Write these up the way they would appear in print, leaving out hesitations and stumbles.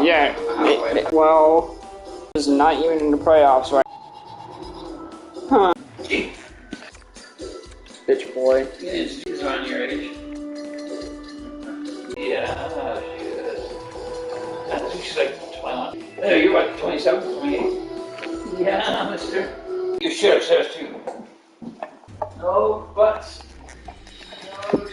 Yeah, well, it's not even in the playoffs, right? Huh. Bitch boy. Yeah, she's around your age. Yeah, she is. I think she's like 20. No, you're like 27, 28. Yeah, mister. You should have said it too. No buts. No.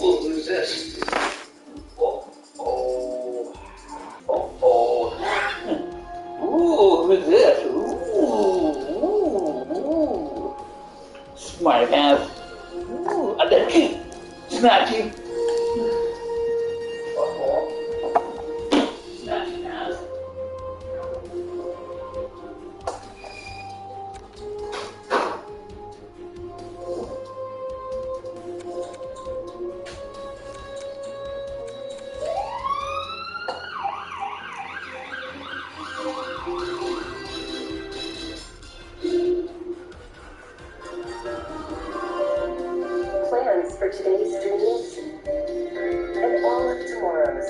Oh, who's this? Oh, oh, oh, oh. Ooh, who's this? Ooh. Smart ass. Ooh, I got you. Snatchy. Snatchy ass. Plans for today's dreams and all of tomorrow's.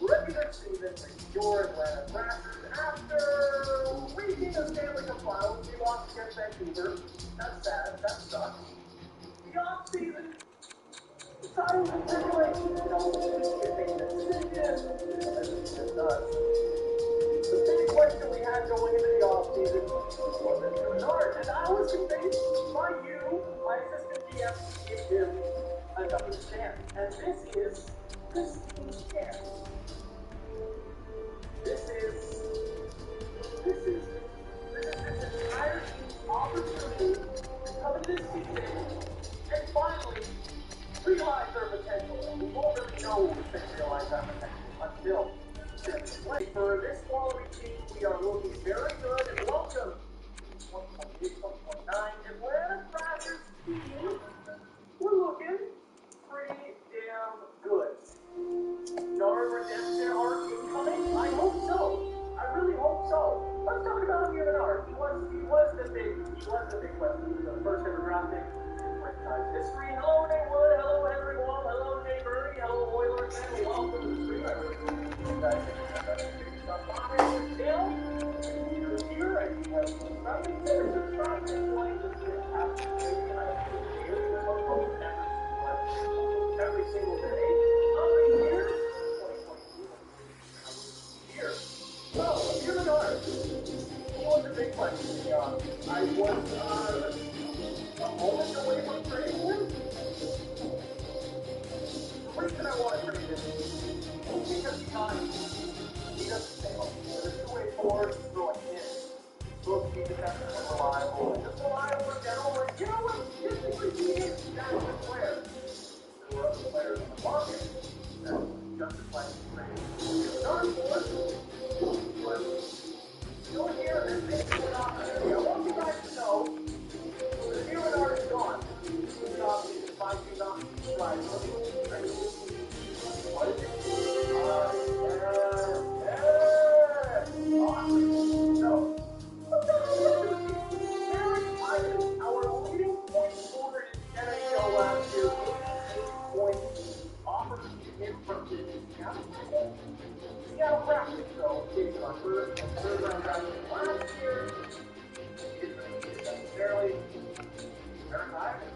Regular season for your Atlanta Thrashers after weekend of Stanley Cup Finals. We lost against Vancouver. That's sad. That sucks. The off-season titles and tribulations. You know, we make decisions. It does. The big question we had going into the off-season was it Bernard, and I was convinced by you, my assistant GM, to give him another chance. And this is Christine's chance. This is this entire team's opportunity to come into this season and finally realize their potential. And we won't really know if they realize that potential until for this quality team, we are looking very good. And welcome to 2028, 2029 Atlanta Thrashers team. We're looking pretty damn good. Darn redemption arc incoming? I hope so. I really hope so. Let's talk about him in an arc. He was the big question. He was the first ever draft pick in franchise history. Hello, Nate Wood. Hello, Henry Wall. Hello, Jay Birdie. Hello, Oilers fan. Welcome to the stream. I really appreciate you guys taking stuff on it. Still, you're here and you have nothing to subscribe and join this absolutely. I appreciate it. Every single day. Every year. So, here we are. He was a big question. I was a moment away from trading him. The reason I want to trade him is because he doesn't fail. There's a two-way forward, he's throwing in. He's supposed to be defensive and reliable. And just reliable in general, but you know what? Just because he is that good player. There were other players on the market that justify his trade. Not for but still here and making an opportunity. I want you guys to know that here and are is gone. This is obviously if I do not subscribe. What is it? Awesome. So, let's talk about this. Eric Ivan, our leading point scorer in NHL last year, 8 points offered to him from his captain. Seattle Kraken, so he's our third round draft pick last year. He isn't necessarily Eric Ivan.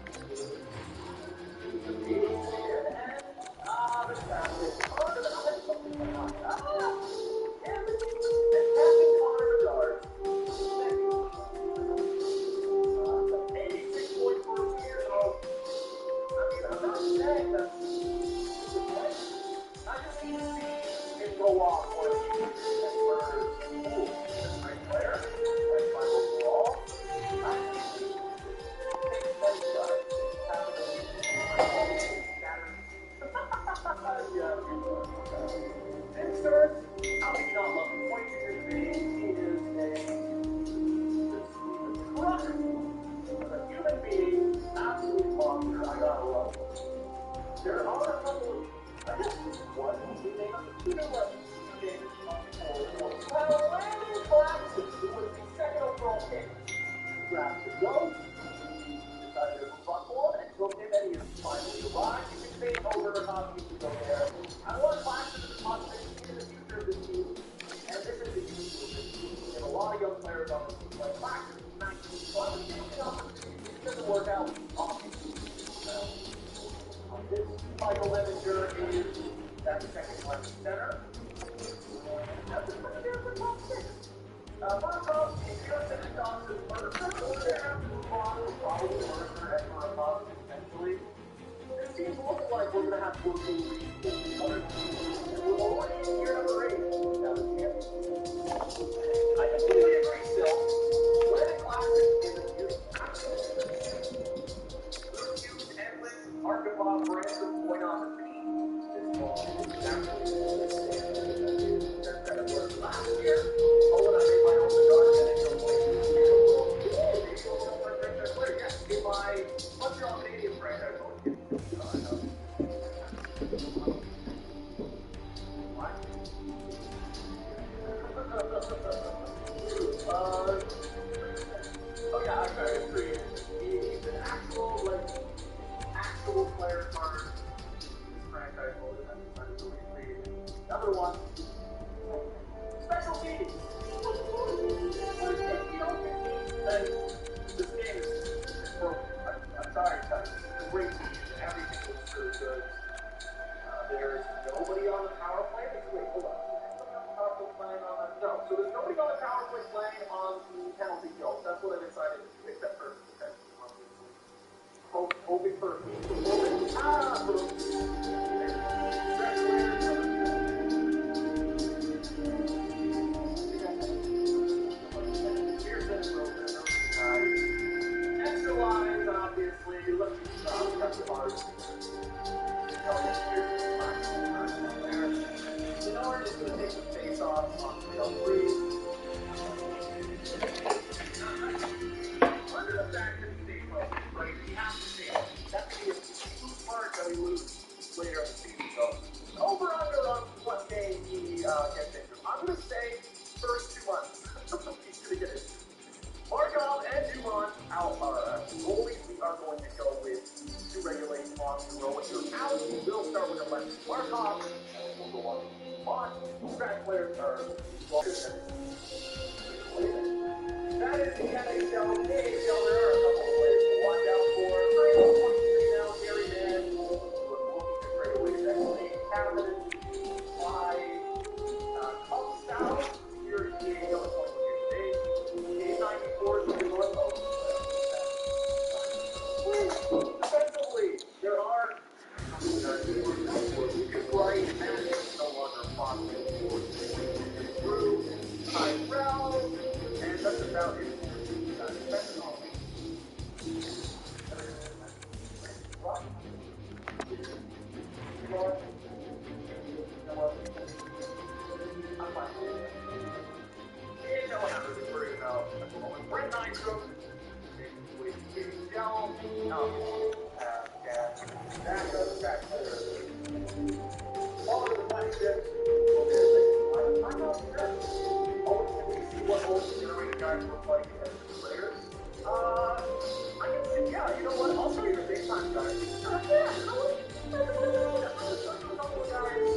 He's a big kid, and the draft pick. Connor Bedard, something like that. And Captain Connor Bedard. 86 points for a year, so I mean, I'm not saying that. I just need to see it go off when he is a great player, like my overall. I think yeah. It starts go. Decided to move on forward and took him, and he is finally arrived. You can take over how you can go there. I want to clash into the confidence into the future of this team, and this is the future of this team. We have a lot of young players on the team, like Clash is 19, so I would give him the opportunity. If it doesn't work out, obviously. This Michael Levinger is that second left center. That's a pretty good top six. Markov, if you're sending down to Mercer, we're going to have to move on to probably Mercer and Markov potentially. This team's looking like we're going to have to go through other teams. And we're already in year number 8. Now the champions. I completely agree still. Winning Classic is a huge Hughes, Edwin, Archibald, Branson, point on the team. This ball is actually better work last year. Oh, and I made my own regard and it goes like yes, in my Montreal Canadiens franchise. Oh yeah, I agree. He's an actual player card. This franchise holder has decided to recreate. Another one. Special teams. If you don't get me, then this game is broken. I'm sorry, guys. It's a great team. Everything looks really good. There's nobody on the power play. Wait, hold on. No, so there's nobody on the power play playing on the penalty kill. That's what I decided to do, except for defense. Hoping for extra lines, obviously. Let's cut the bars. Denard is going to take the face off on 3. Under the fact that he stayed well, right? We have to say it. That's going to be a huge part that we lose later in the season. So, over under on what day he gets injured. I'm going to say first 2 months. He's going to get it. Markov and Dumont out are goalies. We are going to go with 2 regulation blocks in a row. If you're out, we will start with a left Markov, and we'll go on. Scratch players are that is the NHL. The NHL, there are a couple of players to watch out for. 23 now, Gary Mann. Looking to trade away secondly. Cabinet, by CharlesTown, here in the AHL at 23 today. A94 to the North Coast. Defensively, there are you can write and it's no longer possible. Through Tyrell, and that's about it. Defense on I'm fine. No one has to worry about at the moment. Brent Nystrom, with Gel, back all of the flagship. I'm not sure. Always can we see what old generated guys look like as players? I can see, yeah, you know what? I'll show you the big time guys. Yeah, you know what? I'm going to show you a couple of guys.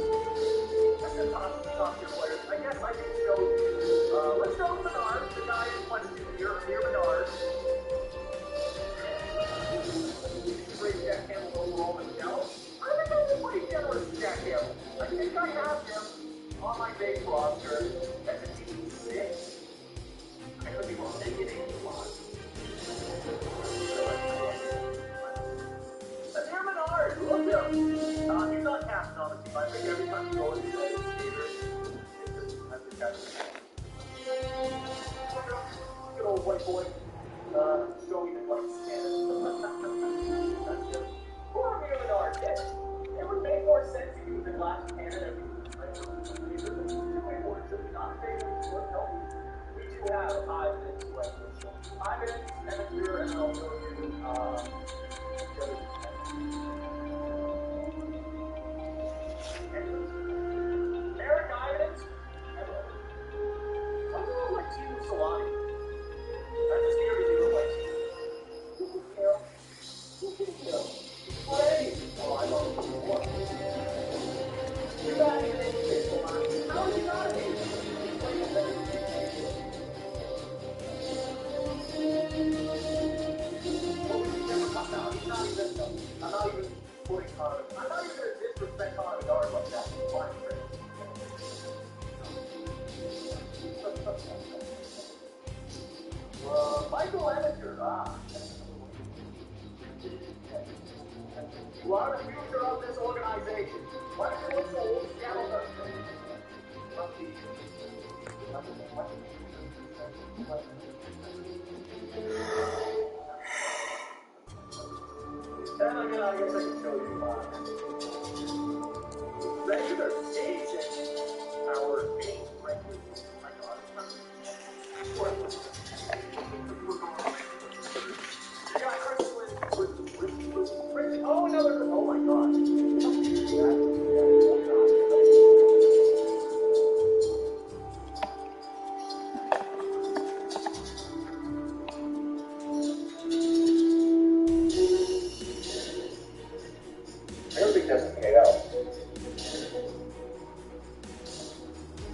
That's the top tier players. I guess I can show you. Let's go with Menard, the guy in question here, near Menard. Great Jack Campbell overall in Dallas. I think that's a pretty generous Jack Campbell. I think I have him on my base roster as a team 6. I could be wrong. They get 85. That's here Menard. Look at him. He's not captain on the team. I think every time you go in the skaters, it's just as the captain. Good old white boy. Showing it like Spanish. That's him. Poor Menard. It would make more sense if he was in last Canada. We do have 5 minutes left. 5 minutes, and if you're an also Eric Ivans. I'm going to let you Solani. I'm just here to do it like Michael Amateur, You are the future of this organization. Why don't you look for old Seattle Dusters? And again, I guess I can show you regular station. Our main record. My God. Yeah, Chris, oh, another, oh my God. Music doesn't pay out.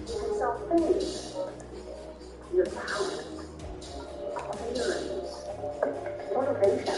You can sell things. Your talent. Appearance. Motivation.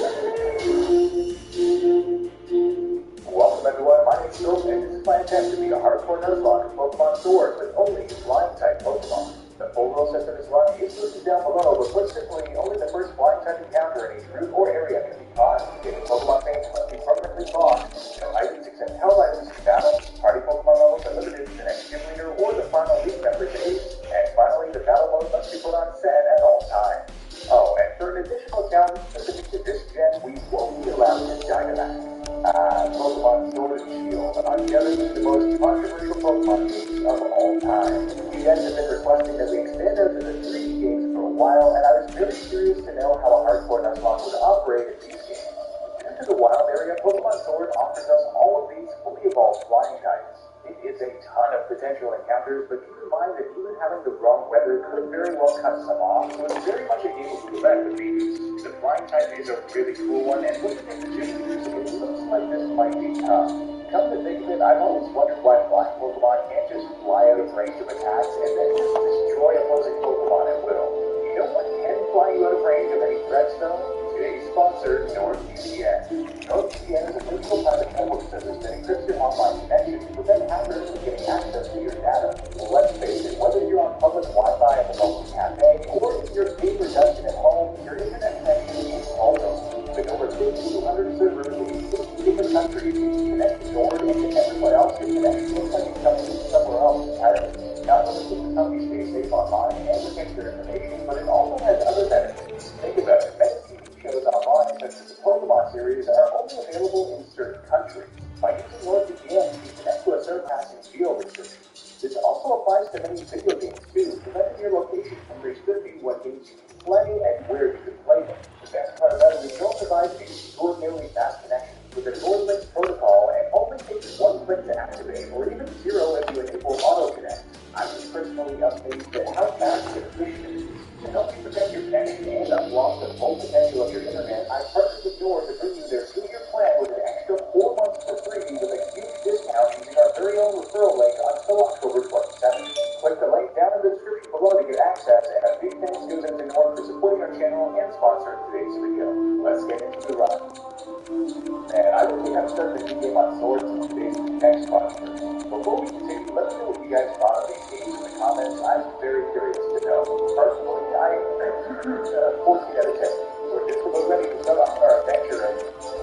Welcome everyone, my name is Phil, and this is my attempt to be a hardcore Nuzlocke Pokemon Sword with only flying type Pokemon. The full rule set for this run is listed down below, but put simply, only the first flying type encounter in each route or area can be caught. Getting Pokemon things must be permanently bought. No items except held items in battle. Party Pokemon levels are limited to the next gym leader or the final league member to 8. And finally, the battle mode must be put on set at all times. Oh, and for an additional challenge specific to this gen, we won't be allowed to Dynamax. Pokemon Sword and Shield, undoubtedly the most controversial Pokemon games of all time. You guys have been requesting that we expand out to the 3D games for a while, and I was really curious to know how a hardcore Nuzlocke would operate in these games. Due to the wild area, Pokemon Sword offers us all of these fully evolved flying types. It is a ton of potential encounters, but keep in mind that even having the wrong weather could very well cut some off, so it's very much a game of roulette with these. The flying type is a really cool one, and looking at the gym leaders, it looks like this might be tough. Come to think of it, I've always wondered why flying Pokemon can't just fly out of range of attacks and then just destroy opposing Pokemon at will. You know what can fly you out of range of any threats though? Today's sponsor, NordVPN. NordVPN is a physical private network service that encrypts your online connection to prevent hackers from getting access to your data. Well, let's face it, whether you're on public Wi-Fi at the local cafe or in your paper dungeon at home, your internet connection is always. With over 1,500 servers in 60 different countries, you can connect to Nord and to everyone else your connection looks like it's coming from somewhere else entirely. Not only does it help you stay safe online and protect your information, but it also has other benefits. Think about it. Many TV shows online, such as the Pokemon series, are only available in certain countries. By using NordVPN, you connect to a surpassing geo restriction. This also applies to many video games too, preventing your location from restricting what games you can play and where you can play them. The best part about it is Nord provides an extraordinarily fast connection with a NordLink protocol and only takes 1 click to activate, or even 0 if you enable auto-connect. I'm just personally amazed at how fast and efficient it is. To help you protect your connection and unlock the full potential of your internet, I've partnered with Nord to bring you their 2-year plan with an extra 4 months for free with a huge discount using our very own referral link until October 27th. Click the link down in the description below to get access, and a big thanks goes out to Nord for supporting our channel and sponsoring today's video. Let's get into the run. And I don't think I've started a new game on Swords in today's next sponsor. Before we continue, let me know what you guys thought of these games in the comments. I'm very curious to know. Personally, I 14 out of 10. We're just about ready to start off our adventure, and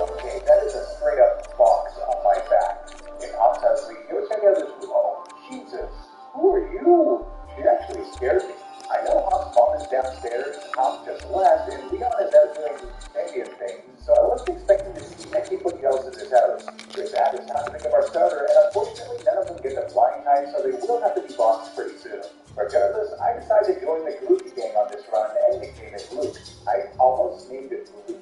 okay, that is a straight up box on my back. In House League, go check out this room. Oh, Jesus, who are you? She actually scared me. I know Hop's mom is downstairs, Hop just left, and Leon is out doing Indian things, so I wasn't expecting to see anybody else in this house. With that, it's time to pick up our starter, and unfortunately, none of them get the flying type, so they will have to be boxed pretty soon. Regardless, I decided to join the Groovy gang on this run and nickname it Luke. I almost named it Luke,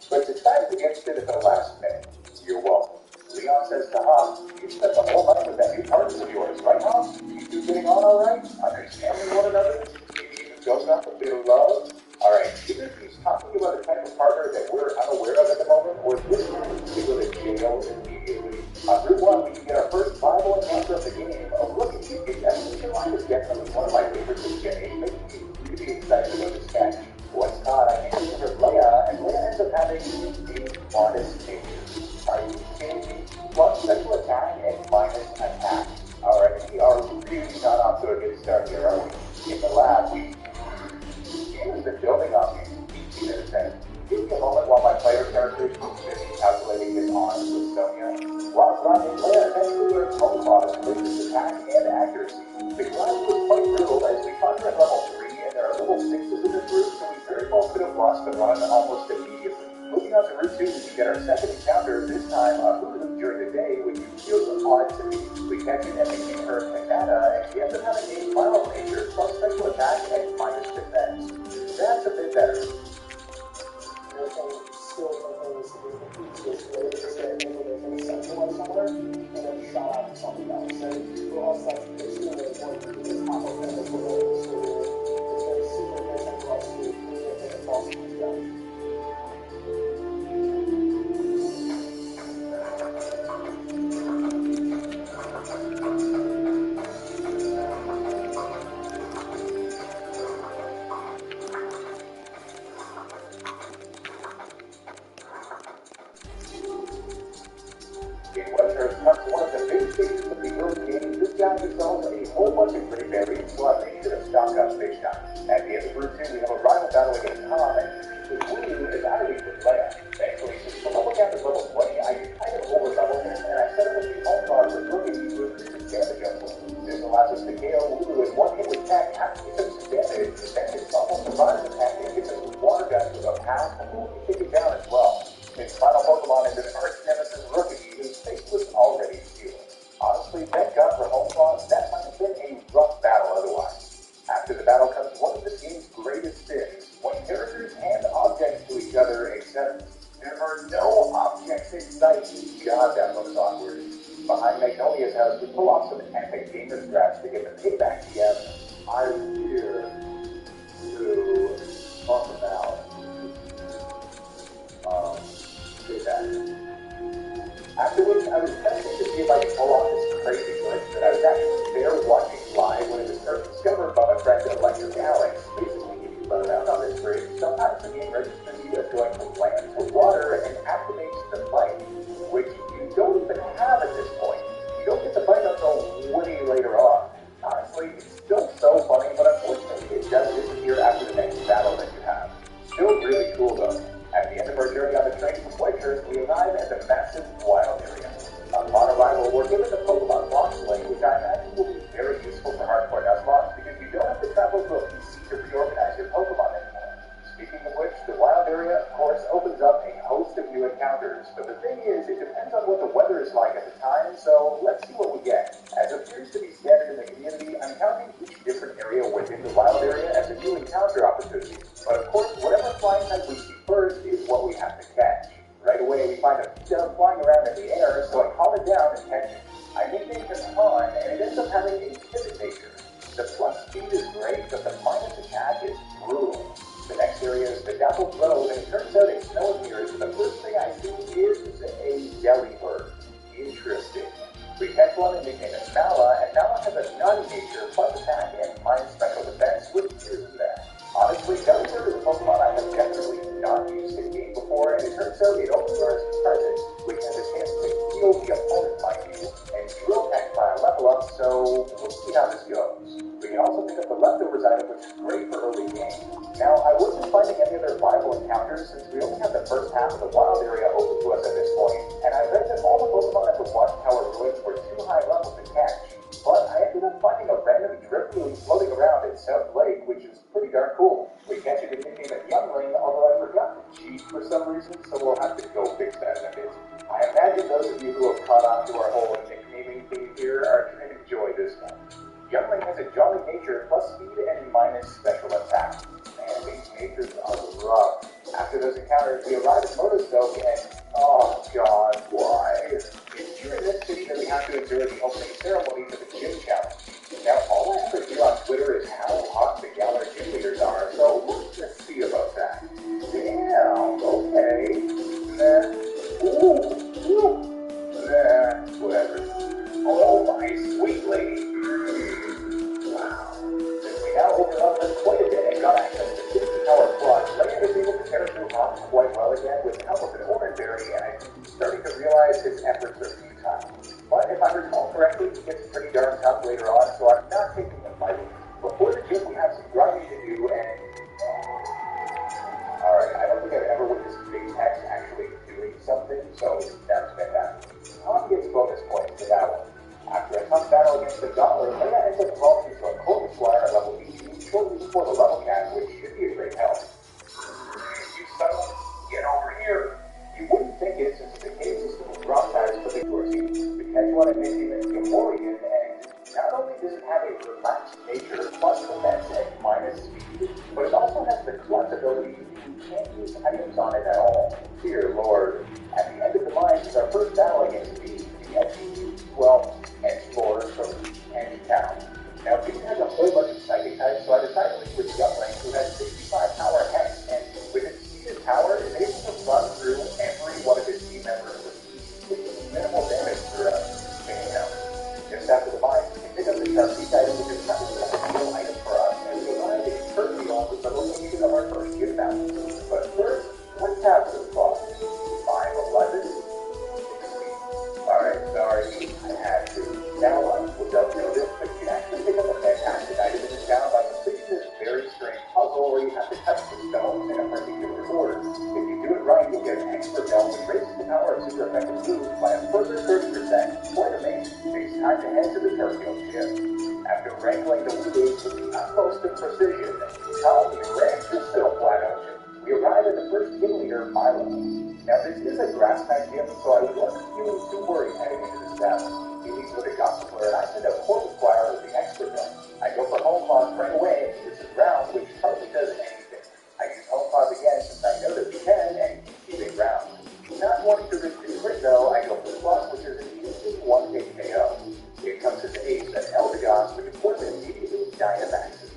but decided against it at the last minute. You're welcome. Leon says to Hop, you spent the whole night with that new partner of yours, right, Hop? You two getting on alright? Understanding one another? Maybe even building up a bit of love? Alright, either he's talking about a type of partner that we're unaware of at the moment, or this man needs to go to jail immediately. On Route 1, we can get our first viable encounter of the game. Oh, look at you, the Evolution line is definitely one of my favorites in Gen 8, making me really excited about this catch. What's caught, I can't remember Leia, and Leia ends up having the modest nature. Are you kidding me? Plus special attack and minus attack. Alright, we are really not off to a good start here, are we? In the lab, the game has been building on these 16 out of 10. Give me a moment while my player character is busy calculating his odds with Sonya. While grinding, player eventually learns home clause, increases attack and accuracy. The grind was quite brutal as we found her at level 3 and there are level 6s in this group, so we very well could have lost the run almost immediately. Moving on to Route 2, we get our second encounter, this time a Hulu during the day, which feels odd to me. We catch it and we name her Kanata, and she ends up having a final nature plus special attack and minus defense. That's a bit better. And then shot out to something else. And for us, that's basically what it's like to just hop up and look for those. So it's very super efficient for us to get the false ones done. One of the big stages of the early game, this got yourselves a whole bunch of pretty variants, so I think you should have stocked up big time. At the end of Route 2, we have a rival battle against Tom, and the Woo is out of reach with Leia. Thankfully, since the level cap is level 20, I kind of over-leveled him, and I set up a few home cards with rookies to increase his damage output. This allows us to KO Woo in one hit with attack after he took some damage, then his almost survives attack and gets us with water gun to about half, and Woo can take it down as well. His final Pokemon is an arch nemesis rookie whose face was already sealed. Honestly, thank God for home claws, that might have been a rough battle otherwise. After the battle comes one of this game's greatest sins, when characters hand objects to each other, except there are no objects in sight. God, that looks awkward. Behind Magnolia's house, we pull off some epic gamer scraps to get the payback together. I'm here to talk about payback. After which, I was testing to see if I could pull off this crazy glitch that I was actually there watching live when it was first discovered by my friend Electric Alex. Basically, if you run around on this bridge, sometimes the game registers you as going from land to water and activates the fight, which you don't even have at this point. You don't get the fight until way later on. Honestly, it's still so funny, but unfortunately, it does disappear after the next battle that you have. Still really cool though. At the end of our journey on the train from Whitehurst, we arrive at the massive wild area. Upon arrival, we're given the Pokemon launch link, which I imagine will be very useful for hardcore Nuzlocke because you don't have to travel to a PC to reorganize your Pokemon anymore. Speaking of which, the wild area, of course, opens up a host of new encounters, but the thing is, it depends on what the weather is like at the time, so let's see what we get. As appears to be standard in the community, I'm counting each different area within the wild area as a new encounter opportunity. But of course, whatever flying type we see first is what we have to catch. Right away, we find a dove flying around in the air, so I calm it down and catch it. I nicknamed him Han, and it ends up having a timid nature. The plus speed is great, but the minus attack is brutal. The next area is the Dappled Road, and it turns out it's snow appears, and the first thing I see is a Delibird. Interesting. We catch one and nickname it Nala, and Nala has a naughty nature, plus attack, and minus special defense, which isn't bad. Honestly, Delibird is a Pokemon I have definitely not used in game before, and it turns out it only learns present, which has a chance to heal the opponent, mind you, and drill tech by a level up, so we'll see how this goes. We can also pick up the leftovers item, which is great for early game. Now, I wasn't finding any other viable encounters since we only have the first half of the wild area open to us at this point, and I read that all the Pokemon at the Watchtower ruins were too high level to catch. But I ended up finding a random Drifloon floating around in South Lake, which is pretty darn cool. We catch it and nickname it Youngling, although I forgot to cheat for some reason, so we'll have to go fix that in a bit. I imagine those of you who have caught on to our whole nicknaming theme here are going to enjoy this one. Youngling has a jolly nature, plus speed and minus special attack. Man, these natures are rough. After those encounters, we arrive at Motostoke and, oh god, why? It's here in this city that we have to endure the opening ceremony for the gym challenge. Now, all I ever hear on Twitter is how hot the Galar gym leaders are, so let's just see about that. Damn, okay. Nah. Ooh. Nah, whatever. Oh, my sweet lady. Wow. Since we now overleveled us quite a bit and got access to 50 power plus, Leia is able to tear through Hawk quite well again with the help of an Oranberry, and I'm starting to realize his efforts are futile. But if I recall correctly, he gets pretty darn tough later on, so I'm not taking Thanks to Dollar, Leia ends up evolving into a Colt Squire at level 18 shortly before the level cap, which should be a great help. You son, get over here. You wouldn't think it since the cave system of drop tags for the Dorsey. The catch one and making it Gamorrean, and not only does it have a relaxed nature plus defense at minus speed, but it also has the clutch ability. You can't use items on it at all. Dear Lord. At the end of the mines is our first battle against the Edgelords from Town. Now, Beast has a whole bunch of psychic types, so I decided to switch Youngling, who has 65 power hex, and with its seated power, is able to run through every one of his team members with minimal damage throughout. Just after the mines, we can pick up the Sharpie item, which is kind of a cool item for us, and we arrive at Kirkfield with the location of our first gift out. But first, let's have some fun. 511. Alright, sorry, I had to. Now, a lot of people don't know this, but you can actually pick up a fantastic item in this town by completing this very strange puzzle where you have to touch the stone in a particular order. If you do it right, you'll get an extra bell which raises the power of super effective moves by a further 30%. Quite amazing. It's time to head to the Turfield ship. After wrangling the Wooloos with the utmost of precision, Charles and Grant are still flat ocean. We arrive at the first gym leader, Milo. Now, this is a grass-type gym, so I wasn't feeling too worried heading into this battle. He leads with a Gospler, and I send a Court Squire with the extra gun. I go for Home Claws right away, and he uses ground, which hardly does anything. I use Home Claws again since I know that we can, and keep it ground. Not wanting to risk the crit, though, I go for the Plus, which is an easy one-hit KO. It comes as Ace and Eldegoss, which of course immediately Dynamaxes.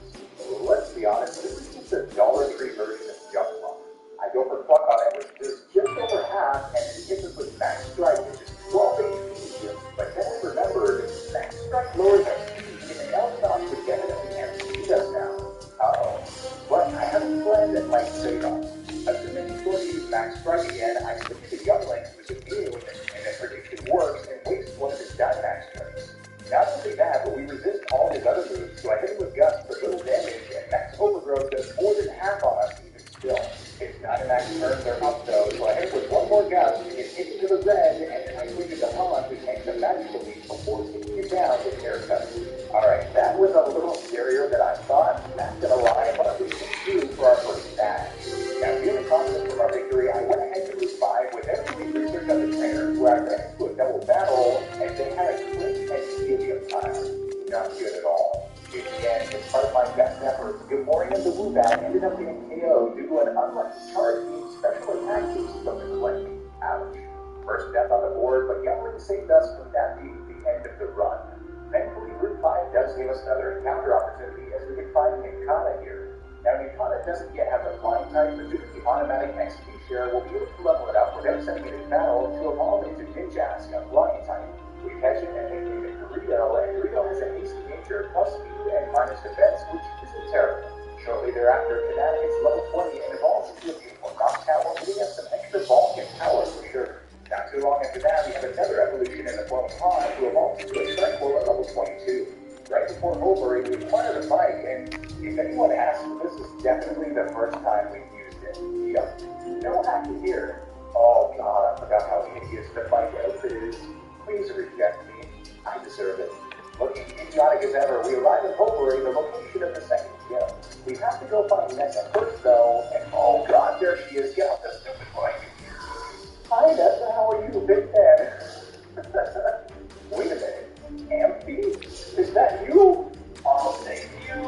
Let's be honest, this is just a $3 version of Jump. I go for Pluck on it, which is just over half, and it hits us with Max Strike, which is 12 HP. But then we remembered, Max Strike lowers our speed, and Eldegoss would definitely MC'd us now. Uh-oh. But I have a plan that might save us. Assuming he's going to use Max Strike again, I switch to Youngling, who's immune, and the prediction works, and wastes one of his Dynamax turns. Not only that, but we resist all his other moves, so I hit him with Gust for little damage, and Max Overgrowth does more than half on us even still. His Dynamax turns are up though, so I hit him with one more Gust to get hit to the red, and then I switch it to Han, who takes a magical leap before taking it down with haircut. Alright, that was a little scarier than I thought. Not gonna lie, but we can do for our first match. Now, feeling confident from our victory, I went ahead to move 5 with every research on the trainer, where I ran into a double battle, and they had a quick and helium tile. Not good at all. In the end, as part of my best efforts, Gamorrean the Woobat ended up getting KO due to an unlucky charge being special attack boost from the clinic. Ouch. First death on the board, but Youngling saved us from that being the end of the run. Thankfully, Route 5 does give us another encounter opportunity as we can find Nikana here. Now, Nikana doesn't yet have the flying type, but due to the automatic XP share, we'll be able to level it up without sending it in battle to evolve into Ninjask, a flying type. We catch it and nickname it Dorito, and Dorito has a hasty nature, plus speed and minus defense, which isn't terrible. Shortly thereafter, Kanata hits level 20 and evolves into a beautiful rock tower, giving us some extra bulk and power for sure. Not too long after that, we have another evolution in the form of Han, who evolves into a Strike-Bull at level 22. Right before over, we acquired a bike, and if anyone asks, this is definitely the first time we've used it. Yup. No hacking here. Oh god, I forgot how hideous the bike outfit is. Please reject me. I deserve it. Looking idiotic as ever, we arrive at Hobari, the location of the second kill. We have to go find Nessa first, though, and oh god, there she is. Get off the stupid bike. Hi, Nessa. How are you, big fan? Wait a minute. Amphi? Is that you? Oh, thank you.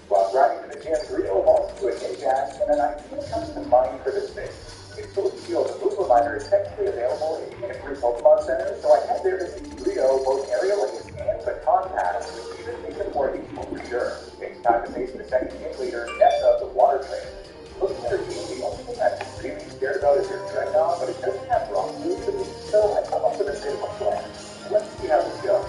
While riding to the gym, Dorito evolves to a Ninjask, and an idea comes to mind for this thing. It's so revealed the Mover Miner is technically available in every Pokemon Center, so I head there to see Dorito, both Aerial Ace and Baton Pass, which even makes it more useful for sure. It's time to face the second gym leader, Nessa, the Water Trainer. Looking at her team, the only thing I'm really scared about is her Dreadnought, but it doesn't have rock moves, so I come up with a bit of a plan. Let's see how this goes.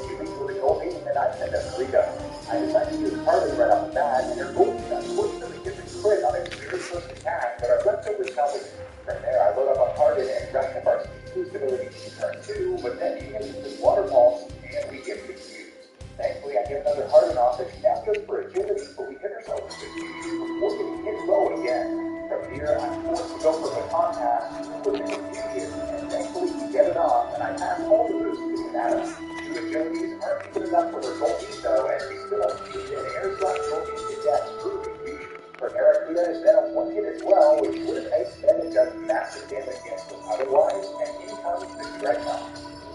She leads with a Goldie, and I send a Dorito. I decide to use Harley right off the bat, and her Goldie unfortunately gets a crit on its very first attack, but our leftovers help it. From there, I load up on Harden and rush up our speed boost ability to turn 2, but then she hits with waterfalls, and we get confused. Thankfully, I get another Harden off, and she now goes for agility, but we hit ourselves with confused before getting hit low again. From here, I'm forced to go for Baton Pass, which is confusion, and thankfully we get it off, and I pass all the moves to Kanata. Two agilities are aren't even enough for her goalies, though, as we still beat an air-slash goalie to death through confusion. For Barracuda is then a one hit as well, which would have iced them and done massive damage against us otherwise, and in comes the Dreadnought,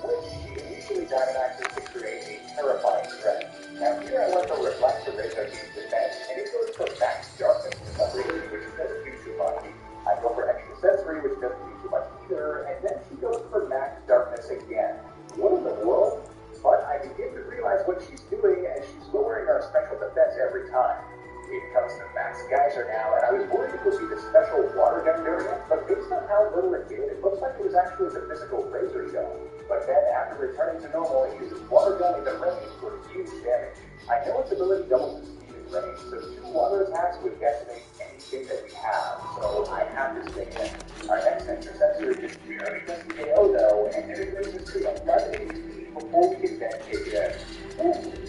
which initially Dynamaxes to create a terrifying threat. Now here I went for Reflect to raise our team's defense, and it goes for Max Darkness to some reason, which doesn't do too much. I go for Extra Sensory, which doesn't do too much either, and then she goes for Max Darkness again. What in the world? But I begin to realize what she's doing, and she's lowering our special defense every time. It comes to Max Geyser now, and I was worried it would be the special water gun variant, but based on how little it did, it looks like it was actually the physical razor shell. But then, after returning to normal, it uses water gun in the range for huge damage. I know its ability doubles its speed and range, so 2 water attacks would decimate anything that we have, so I have to stay in. Our next intercessor just barely does the KO though, and then it brings us to 11 HP before we can then take it in.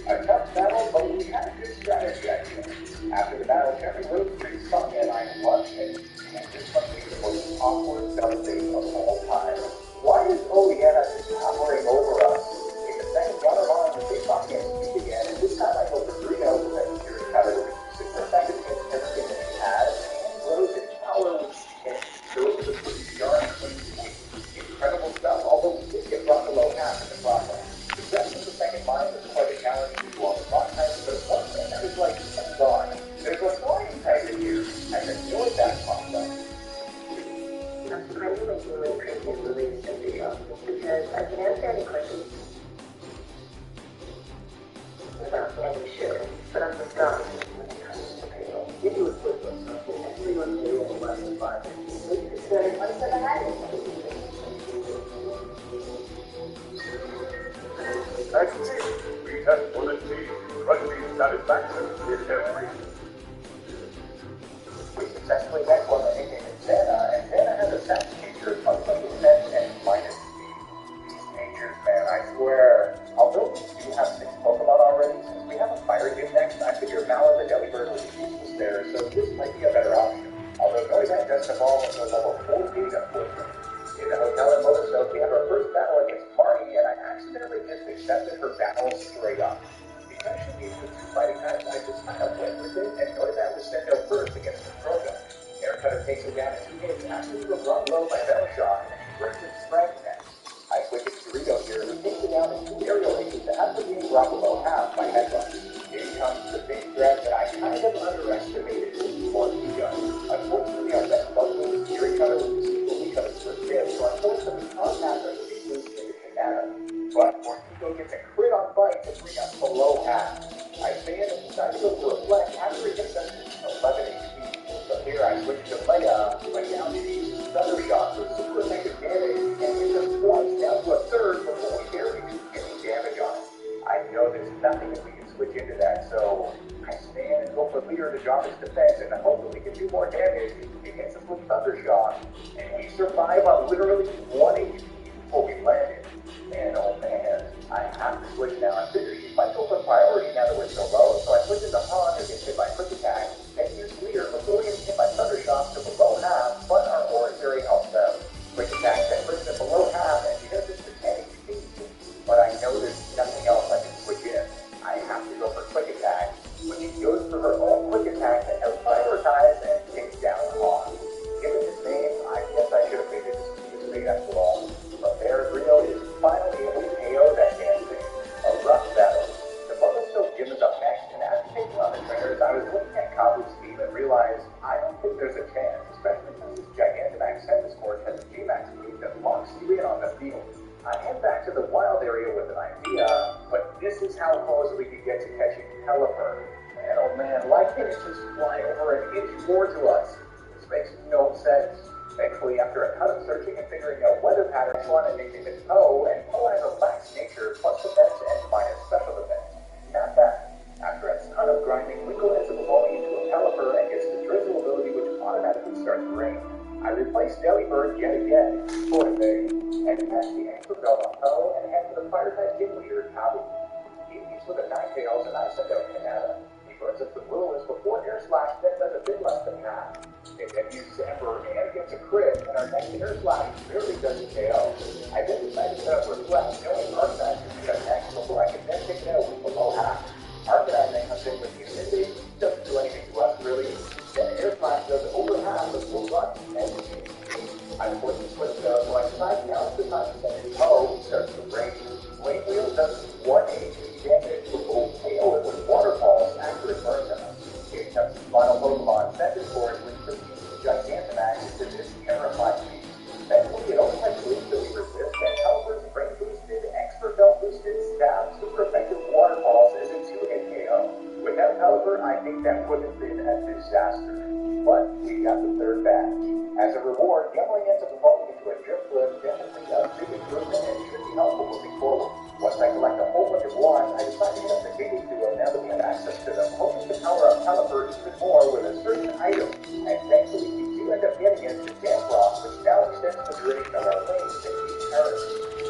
A tough battle, but we had a good strategy, I think. After the battle, Jeffrey Rose pretty sung, and I watched and this must be the most awkward celebrating of all time. Why is Oleana just towering over us? In the second run along, the big box can't speak again, and this time I go for 3 notes that Fury covered with 6 seconds against everything that he has, and grows in power, which can go to the pretty darn incredible stuff, although we did get brought below half in the process. The rest of the second line was quite a challenge to do all the rock types, but one thing that was like, gone. There's a flying type in here. I can feel it that popped up. I'm surprised when you really appreciate release the video, because I can answer any questions. And you should, but I'm just gone. Give you a quick one, son. Actually, on payroll in less than 5 minutes. So you can say, What is it ahead? I can see. We have one of the rugby satisfaction in every. We successfully met one that nicknamed Santa, and Santa has a sass nature of +20% and -speed. These natures, man, I swear. Although we do have 6 Pokemon already, since we have a fire gym next, I figure Mallow the Delibird was useless there, so this might be a better option. Although Noivern doesn't evolve until level 14, unfortunately. In the hotel in Motorstoke, we have our first battle against Marnie, and I accidentally just accepted her battle straight up. Because she needs the 2 fighting types, I just kind of went with it, and Noivern was sent out first against the Trojan. Aircutter takes him down in 2 hits after he was run low by Battle Shock, and he brings his strength next. I switch it to Dorito here, who takes him down in 2 aerial hits after being brought below half by Headbutt. In comes the big threat that I kind of underestimated, Morphe Gun. Unfortunately, our best bug was Fury Cutter with the sequel because it's for him, so unfortunately, contact our sequels in the Canada. But Morphe gets a crit on bite to bring us below half. I stand and decide to go for a flex after it gets us to 11 HP. So here I switch to Leia, but now she uses Thunder Shock for super effective damage, and it just twice down to a third before we barely do any damage on it. I know there's nothing that we can switch into that, so I stand and go for Leader to drop his defense, and hopefully we can do more damage. He hits us with Thunder Shock, and we survive on literally 1 HP before we landed. And oh man, I have to switch now. I figure she might go for priority now that we're so low, so I switch into Han who gets hit by Quick Attack, then use Leader before getting hit by Thunder Shock to below half, but our Oratory helps out. Quick Attack then brings it below half, and she does this for 10 HP. But I know there's nothing else I can switch in. I have to go for Quick Attack, when she goes for her own Quick Attack to help prioritize and take down Han. Given his name, I guess I should have made it this big after all. But there, Rio is finally able to KO that damn thing. A rough battle. The Motorstoke gym is up next, and after taking on the trainers, I was looking at Kabu's team and realized I don't think there's a chance, especially since this Gigantamax Centiskorch has a G-Max move that locks you in on the field. I head back to the wild area with an idea, but this is how close we can get to catching Pelipper. And oh man, why can't it just fly over an inch more to us? This makes no sense. Thankfully, after a ton of searching and figuring out weather patterns, I wanted to nickname it Poe, and Poe has a lax nature, plus defense and minus special defense. Not bad. After a ton of grinding, Winkle ends up evolving into a Pelipper and gets the Drizzle ability, which automatically starts the rain. I replace Delibird yet again, poor thing, and catch the Anchor Belt on Poe and head for the Fire-type Gym Leader, Kabu. He leads with a Ninetales, and I send out Canada. He burns up the Will-O-Wisp before Air Slash then does a bit less than half. It then uses Ember and gets a crit, and our next Air Slash barely does a KO. I then decide to set up Reflect, knowing Artifact is going to next before I can then take it however, I think that would have been a disaster. But we got the third back. As a reward, Yumling ends up evolving into a driftwood, definitely a big improvement and should be helpful moving forward. Once I collect a whole bunch of wands, I decide to get up the gaming duo now that we have access to them, hoping to power up Caliber even more with a certain item. And thankfully, we do end up getting it to Dance Rock, which now extends the duration of our lanes in each turn.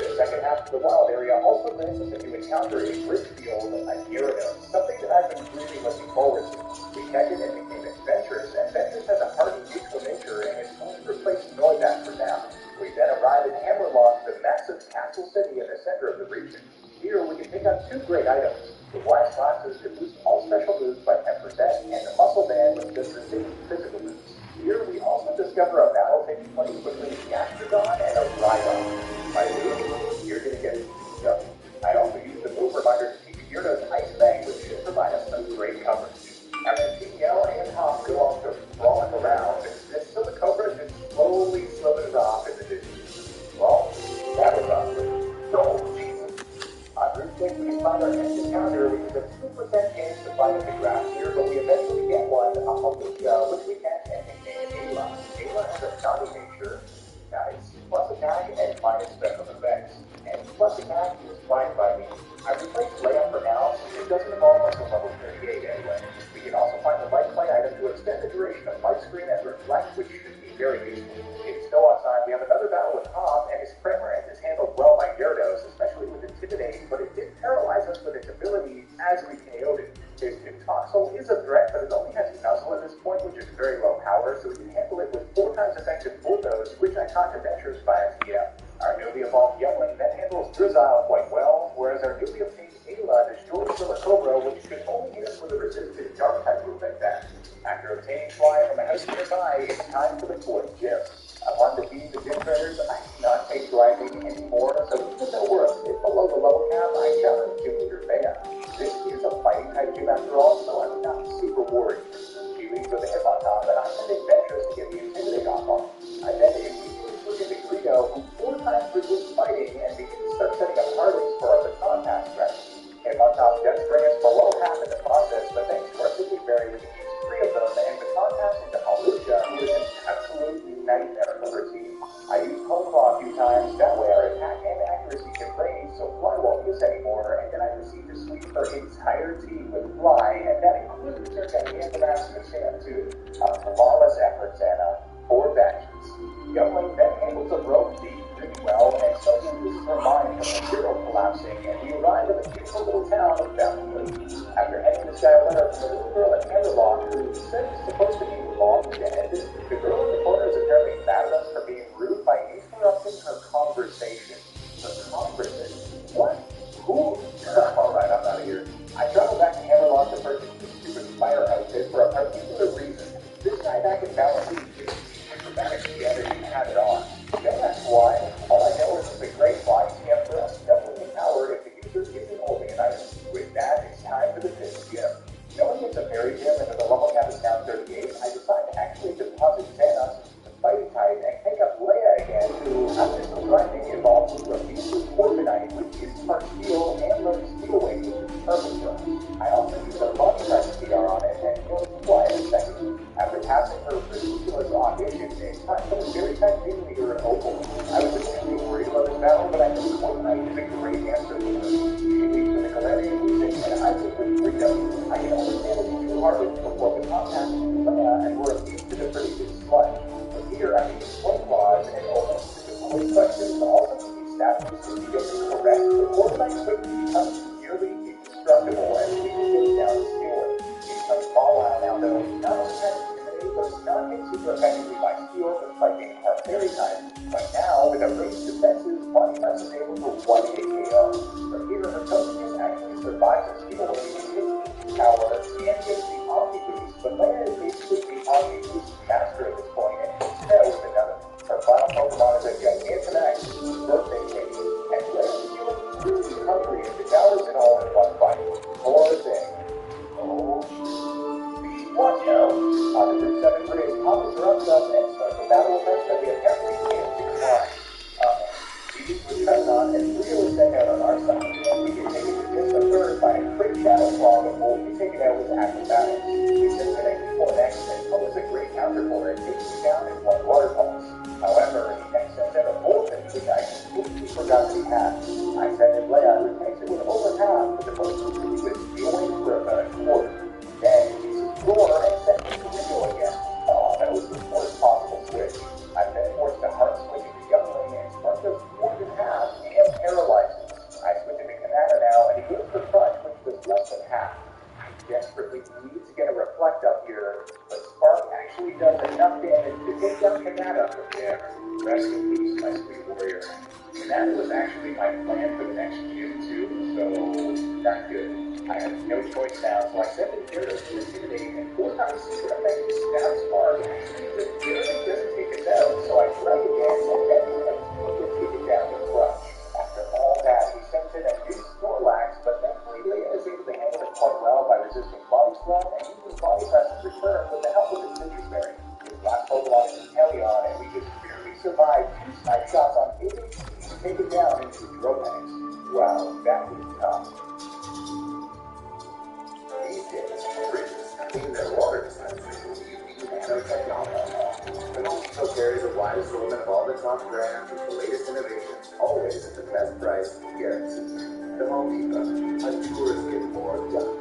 The second half of the wild area also grants us a new encounter in Bridgefield a year ago, something that I've been really looking forward to. We checked it and became adventurous, and Ventress has a hardy neutral nature and is only replacing Noibat for now. We then arrive in Hammerlock, the massive castle city in the center of the region. Here we can pick up two great items. The Blast Glasses to boost all special moves by 10%, and the Muscle Band which does the same physical moves. Here we also discover a battle taking place between the Gastrodon and a Rhydon. By move, you're going to get stuff. I also use the move reminder to teach Gyarados Ice Fang, which should provide us some great coverage. After TL and Hop go off to frolic around, this Silicobra just slowly slithers off in the distance. Well, that was awesome. Oh, Jesus. On Route 6, we find our next encounter, which is a 2% chance to fight at the grass here, but we eventually get one, which we catch and nickname Ayla. Ayla has a naughty nature, nice, plus attack and minus special effects. And plus attack is fine by me. I replaced Leia for now, since it doesn't involve us at level 38 anyway. We can also find the light play item to extend the duration of light screen and reflect, which should be very useful. It's still outside. We have another battle with Hob, and his Cramorant is handled well by Gyarados, especially with Intimidate, but it did paralyze us with its ability as we KO'd it. His Toxel is a threat, but it only has Nuzzle at this point, which is very low power, so we can handle it with 4 times effective Bulldoze, which I taught to Ventures by TM. Our newly evolved Yumling then handles Drizzile quite well, whereas our newly obtained Ayla destroys Silicobra, which could only hit us with a resisted Dark type move like that. After obtaining Fly from a house nearby, it's time for the fourth gym. I wanted to feed the gym trainers. I do not take driving anymore, so even though we're a bit below the level cap, I challenge Gym Leader Bea. This is a fighting type gym after all, so I'm not super worried. She leads with a Hippotop, and I send Adventures to get the Intimidate off on. I then immediately look into Greedo, who 4 times resist fighting, and begins to start setting up hardings for our baton pass strategy. Hippotop does bring us below half in the process, but thanks to our Sickly Berry, we can use 3 of them, and baton pass into Halucha, who is an absolute nightmare for her team. I use Pokeball a few times, that way our attack and accuracy can raise, so Fly won't miss anymore, and then I proceed to sweep her entire team with Fly, and that includes her and the Master Sam too. Flawless efforts and 4 batches. Yumling then handles a rogue thief pretty well, and so uses her mind from the hero collapsing, and we arrive at the beautiful little town of Bountiful. After heading to Sky Letter from the little girl at Hammerlock, who said is supposed to be long dead, the girl in the corner is apparently mad at us for being rude by interrupting her conversation. Her conversation? What? Who? Alright, I'm out of here. I travel back to Hammerlock to purchase this stupid fire outfit for a particular reason. This guy back in Bountiful is dramatic together, you had it on. Don't ask why. All I know is that the great flying TM for us definitely powered if the user isn't holding an item. With that, it's time for the 5th gym. Knowing it's a fairy gym and that the level cap is down 38, I decide to actually deposit Xanos into the fighting type and pick up Leia again, who, after some grinding, evolves into a beastly Corviknight, which is part steel and learns Steel Wing, which is perfect for us. I also use a Lucky Type CR on it and he'll fly in a second. After passing her ridiculous audition, it's time for the very type Gym Leader in Opal. I was extremely worried about this battle, but I think Corviknight is a great answer for her. She leads with a Galarian music, and I think with freedom, I can only manage 2 harvests before the top passing Leia, and we're immune to the pretty good sludge. But here, I can use Swing Claws and almost to avoid questions, but also to keep statues to get them correct. The Corviknight quickly becomes nearly indestructible, and we can get down to Steel. He becomes Mawile now, though not only has Intimidate, but it's not hit super effectively by Steel, just by being part fairy type. But now, with a raised defenses, Bonifaz is able to 1-hit KO. From here, her Togekiss actually survives a Steel Wing, hits power, and gets the Omni Boost, but Leia is basically the Omni Boost master at this point, and hits Tail with another. Her final Pokemon is a Gigantamax birthday cake, and Leia's feeling really hungry and devours it all in one bite. Poor thing. Oh, watch out! On the Route 7 bridge, Pop interrupts us and starts a battle with us that we apparently can't decline. We use the Trevenant, and Rio is sent out on our side. We can take it to just the 3rd, by a quick shadow claw before we taken out with acrobatics. He sits in it before an accident, but was a great counter for it, takes me down in one water pulse. However, he next sends out a Bolton, which I completely forgot that he had. I sent him Leia, who takes it with over half, with the most with going for about a quarter. Then he uses Roar and sends it to the window again. Oh, that was the worst possible switch. I then forced a hard switch into Youngling and Spark does more than half and paralyzes. I switch into Canada now, and he goes for Crunch, which was less than half. I desperately need to get a Reflect up here, but Spark actually does enough damage to take down Canada from there. Rest in peace, my sweet warrior. Canada was actually my plan for the next game too, so not good. I had no choice now, so I sent in Gyarados to intimidate, and 4 times super effective stab Spark actually just barely doesn't take us out, so I tried again, and then he was taken down with Crush. After all that, he sent in a new Snorlax, but thankfully Leia is able to handle it quite well by resisting Body Slam and using Body Press in return with the help of his Citrus Berry. His last Pokemon is Helion, and we just barely survived 2 snipe shots on his HP to take it down into Dropax. Wow, that was tough. These days, bridges clean their water dispensers using nanotechnology. The Home Depot carries the widest assortment of all the top brands with the latest innovations, always at the best price guaranteed. The Home Depot, a tourist get more done.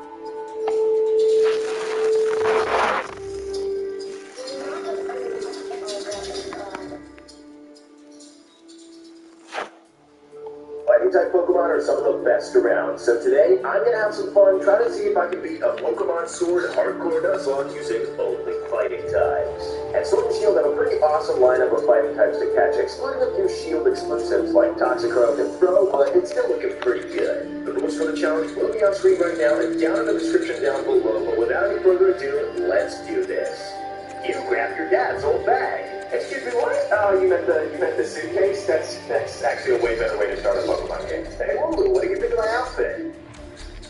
Fighting-type Pokemon are some of the best around, so today I'm going to have some fun trying to see if I can beat a Pokemon Sword Hardcore Nuzlocke using only fighting types. And Sword and Shield have a pretty awesome lineup of fighting types to catch, excluding a few Shield exclusives like Toxicroak and Throw, but it's still looking pretty good. The rules for the challenge will be on screen right now and down in the description down below, but without any further ado, let's do this. You grab your dad's old bag. Excuse me, what? Oh, you meant the suitcase? That's actually a way better way to start a Pokemon game. Hey, Lulu, what do you think of my outfit?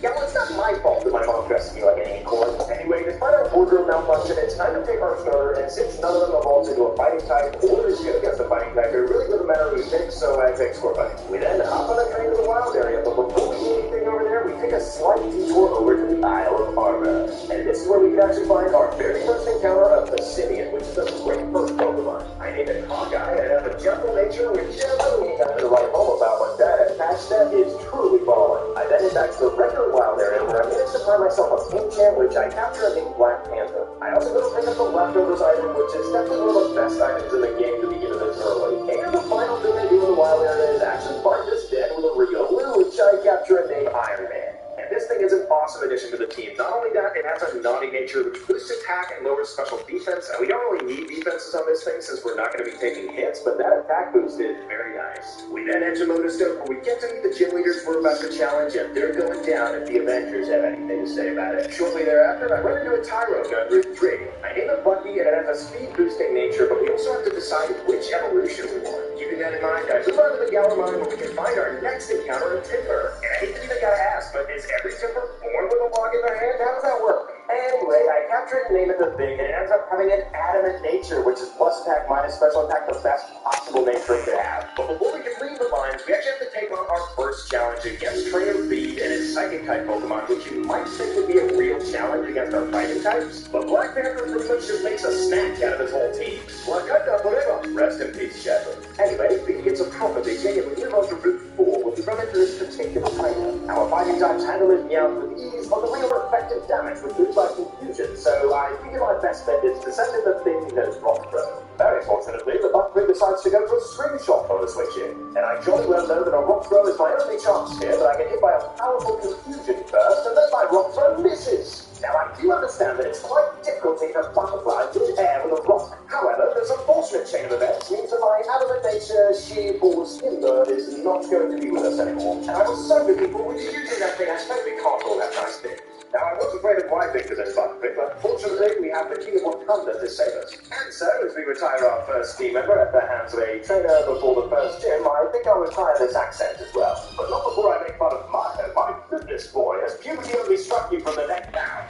Yeah, well, it's not my fault that my mom dressed me like an acorn. Anyway, despite our wardrobe malfunction, it's time to pick our starter, and since none of them evolves into a fighting type or is good against a fighting type, it really doesn't matter who you pick, so I pick Scorpion. We then hop on a train to the wild area, but before we do anything over there, we take a slight detour over to the Isle of Armor. And this is where we can actually find our very first encounter of Pacinian, which is a great first Pokemon. I named it Hawkeye, and have a gentle nature, which really ain't nothing to write home about, but that attached step is truly balling. I then head back to the regular wild area where I managed to find myself a Pinchan, which I captured as a Black Panther. I also go to pick up the leftovers item, which is definitely one of the best items in the game to begin this early. And the final thing I do in the wild area is actually find this dead with a Riolu, which I capture and name Iron Man. And this thing is an awesome addition to the team. Not only that, it has a naughty nature which boosts attack and lowers special defense, and we don't really need defenses on this thing since we're not going to be taking hits, but that attack boost is very nice. We then head to Motostoke where we get to meet the gym leaders we're about to challenge, and they're going down if the Avengers have anything to say about it. Shortly thereafter, I run into a Tyro gun with Drake. I name it Bucky, and it has a speed boosting nature, but we also have to decide which evolution we want. Keeping that in mind, I move on to the Galar Mine where we can find our next encounter of Timber. And I hate to even gotta ask, but is every Timber born with a log in their hand? How does that work? Anyway, I capture it and name it the Thing, and it ends up having an adamant nature, which is plus attack minus special attack, the best possible nature it could have. But before we can leave the mines, we actually have to take on our first challenge against Trainer Bead and his Psychic-type Pokemon, which you might think would be a real challenge against our fighting types, but Black Panther pretty much just makes a snack out of his whole team. Wakanda forever! Rest in peace, Shepard. Anyway, Bead gets a proper beating, and we move on to Route 4, where we run into this particular trainer. Our fighting types handle his Meowth with ease, but the real effective damage would lose by confusion, so I figure my best bet is to send in the Thing knows Rock Throw. Very fortunately, the Buck decides to go for a Screenshot on the switch-in, and I jolly well know that a Rock Throw is my only chance here, but I get hit by a powerful Confusion burst, and then my Rock Throw misses. Now, I do understand that it's quite difficult to hit a butterfly through the air with a rock. However, this unfortunate chain of events means that my adamant nature, sheer-ball Skinbird is not going to be with us anymore. And I was so busy, but when did you do that thing? I suppose we can't all that nice thing. Now, I was afraid of my victor this button pick, but fortunately, we have the King of Wakanda to save us. And so, as we retire our first team member at the hands of a trainer before the first gym, I think I'll retire this accent as well. But not before I make fun of my goodness, boy, has puberty only struck you from the neck down?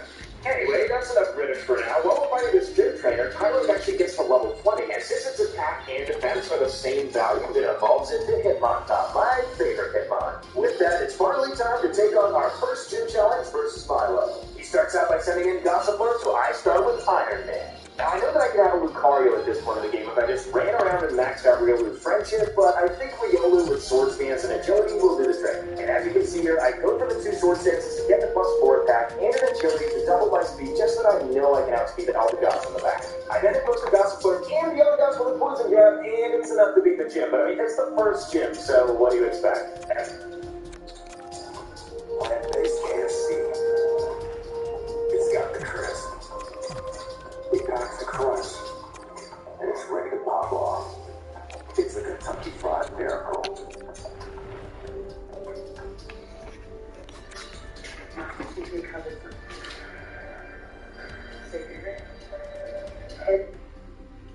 Anyway, that's enough British for now. While we're fighting this gym trainer, Tyro actually gets to level 20, and since its attack and defense are the same value, it evolves into Hitmontop, my favorite Hitmon. With that, it's finally time to take on our first gym challenge versus Milo. He starts out by sending in Gossipler, so I start with Iron Man. Now, I know that I can have a Lucario at this point of the game if I just ran around and maxed out Riolu's friendship, but I think Riolu with Sword Stance and Agility will do the trick. And as you can see here, I go for the 2 Sword Stances to get the +4 attack and an Agility to double my speed just so that I know I can outspeed all the Goss in the back. I then post the Gossipler and the other Goss with a Poison Jab, and it's enough to beat the gym. But I mean, it's the first gym, so what do you expect? Plant-based KFC. It's got the crisp. It packs the crunch. And it's ready to pop off. It's a Kentucky Fried Miracle.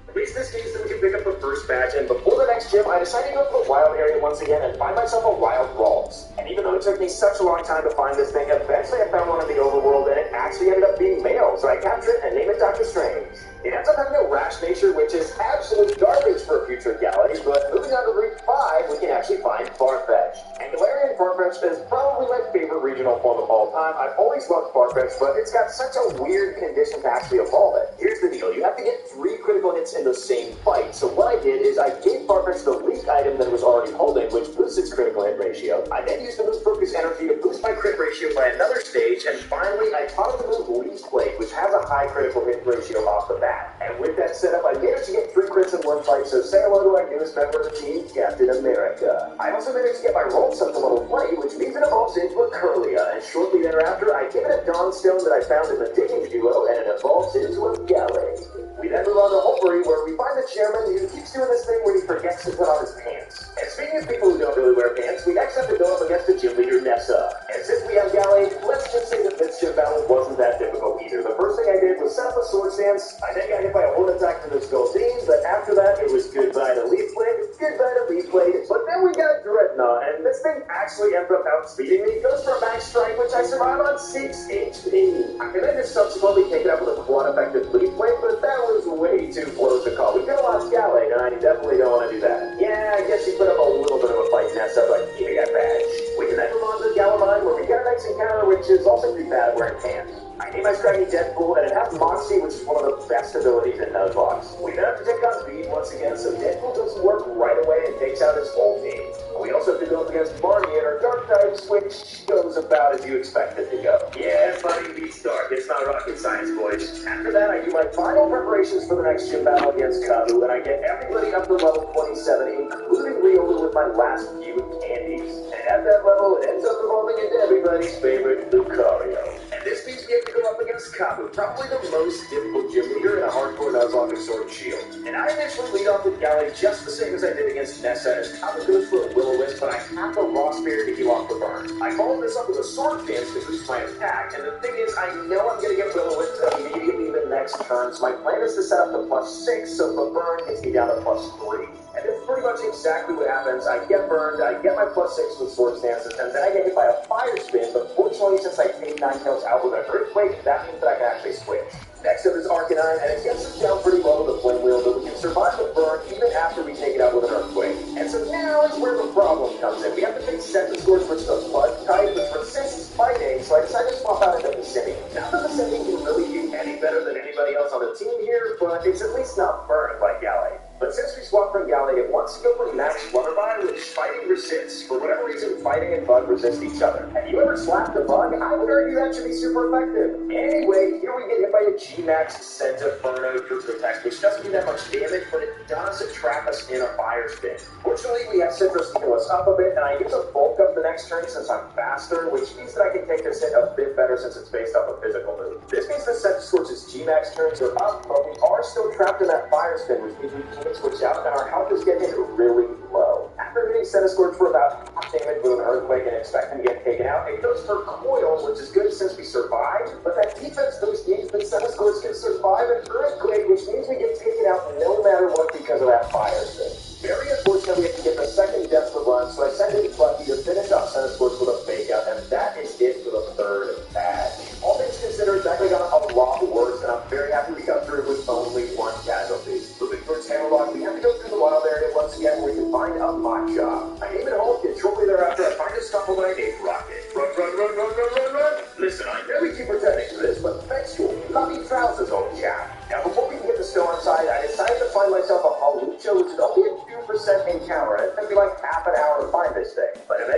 At least this means that we can pick up the first badge, and before the next gym, I decided to go to the wild area once again and find myself a wild Ralts. And even though it took me such a long time to find this thing, eventually I found one in the overworld, and it actually ended up being male, so I captured it and named it Dr. Strange. It ends up having a rash nature, which is absolute garbage for future Galley, but moving on to Route 5, we can actually find Farfetch. And Galarian Farfetch is probably my favorite regional form of all time. I've always loved Farfetch, but it's got such a weird condition to actually evolve it. Here's the deal, you have to get 3 critical hits in the same fight. So what I did is I gave Farfetch the leak item that it was already holding, which boosts its critical hit ratio. I then used the move Focus Energy to boost my crit ratio by another stage, and finally I taught it the move Leaf Blade, which has a high critical hit ratio off the bat. And with that setup, I managed to get 3 crits in one fight, so say hello to our newest member of the team, Captain America. I also managed to get my Ralts up to level 20, which means it evolves into a Curlia, and shortly thereafter, I give it a Dawnstone that I found in the Digging Duo, and it evolves into a Galley. We then move on to Hoppery, where we find the chairman who keeps doing this thing where he forgets to put on his pants. And speaking of people who don't really wear pants, we next have to go up against the gym leader, Nessa. And since we have Galley, let's just say that this gym battle wasn't that difficult either. The first thing I did was set up a Sword Stance. I then got hit by a Horn Attack from the Skulltine, but after that, it was goodbye to Leaf Blade, goodbye to Leaf Blade. But then we got Dreadnought, and this thing actually ends up outspeeding me. It goes for a Max Strike, which I survive on 6 HP. I can then just subsequently take it up with a quad effective Leaf Blade, but that was way too close to call. We could have lost Galley, and I definitely don't want to do that. Yeah, I guess you put up a little bit of a fight, Nessa, but give me that badge. We can then move on to Galamine, where we get a nice encounter, which is also pretty bad wearing pants. I name my Scraggy Deadpool, and it has Moxie, which is one of the best abilities in Nuzlocke. We then have to take on Speed once again, so Deadpool doesn't work right away and takes out his whole team. We also have to go up against Barney and our Dark types, which goes about as you expect it to go. Yeah, Buddy beats Dark. It's not rocket science, boys. After that, I do my final preparations for the next gym battle against Kabu, and I get everybody up to level 27, including Riolu with my last few candies. And at that level, it ends up evolving into everybody's favorite Lucario. And this means we have to go up against Kabu, probably the most difficult gym leader in a hardcore Nuzlocke Sword Shield. And I initially lead off with Galley just the same as I did against Nessa, as Kabu goes for a Will-O-Wisp, but I have the Raw Spear to heal off the burn. I follow this up with a Sword Dance to boost my attack, and the thing is, I know I'm going to get Will-O-Wisp immediately the next turn, so my plan is to set up the +6, so the burn gets me down to +3. And it's pretty much exactly what happens. I get burned, I get my +6 with Sword Stances, and then I get hit by a Fire Spin, but fortunately, since I take 9 kills out with an Earthquake, that means that I can actually switch. Next up is Arcanine, and it gets us down pretty low with the Flame Wheel, but we can survive the burn even after we take it out with an Earthquake. And so now is where the problem comes in. We have to take Centiskorch, which is a Blood type, which resists fighting, so I decided to swap out into Viscini. Not that Viscini can really do any better than anybody else on the team here, but it's at least not burned like Galley. But since we swapped from Galley, it wants to go for Max Flutterby, which fighting resists. For whatever reason, fighting and Bug resist each other. Have you ever slapped a Bug? I would argue that should be super effective. Anyway, here we get hit by a G-Max Centiferno True Protect, which doesn't do that much damage, but it does trap us in a Fire Spin. Fortunately, we have Citrus to heal us up a bit, and I use a Bulk up the next turn since I'm faster, which means that I can take this hit a bit better since it's based off a physical move. This means that Centiskorch's G-Max turns are up, but we are still trapped in that Fire Spin, which means we can't switch out, and our health is getting really low. After hitting Centiskorch for about half damage with an Earthquake and expecting to get taken out, it goes for Coil, which is good since we survived, but that defense boost means that Centiskorch can survive an Earthquake, which means we get taken out no matter what because of that Fire Spin. Very unfortunate we have to get the second Death to run, so I send in Fluffy to finish off Centiskorch with a Fake Out, and that is it for the third badge. All things considered, that could have gone a lot worse, and I'm very happy we got through with only one casualty. Moving towards Hammerlock, we have to go through the wild area once again where we can find a Machop. I name it home, and shortly thereafter I find a Scuffle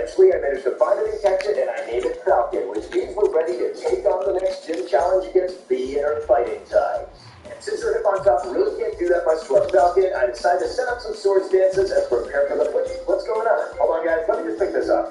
Eventually, I managed to find it and catch it, and I named it Falcon, which means we're ready to take on the next gym challenge against the inner fighting types. And since our hip on top really can't do that much to our Falcon, I decided to set up some swords dances and prepare for the fight. What's going on? Hold on, guys. Let me just pick this up.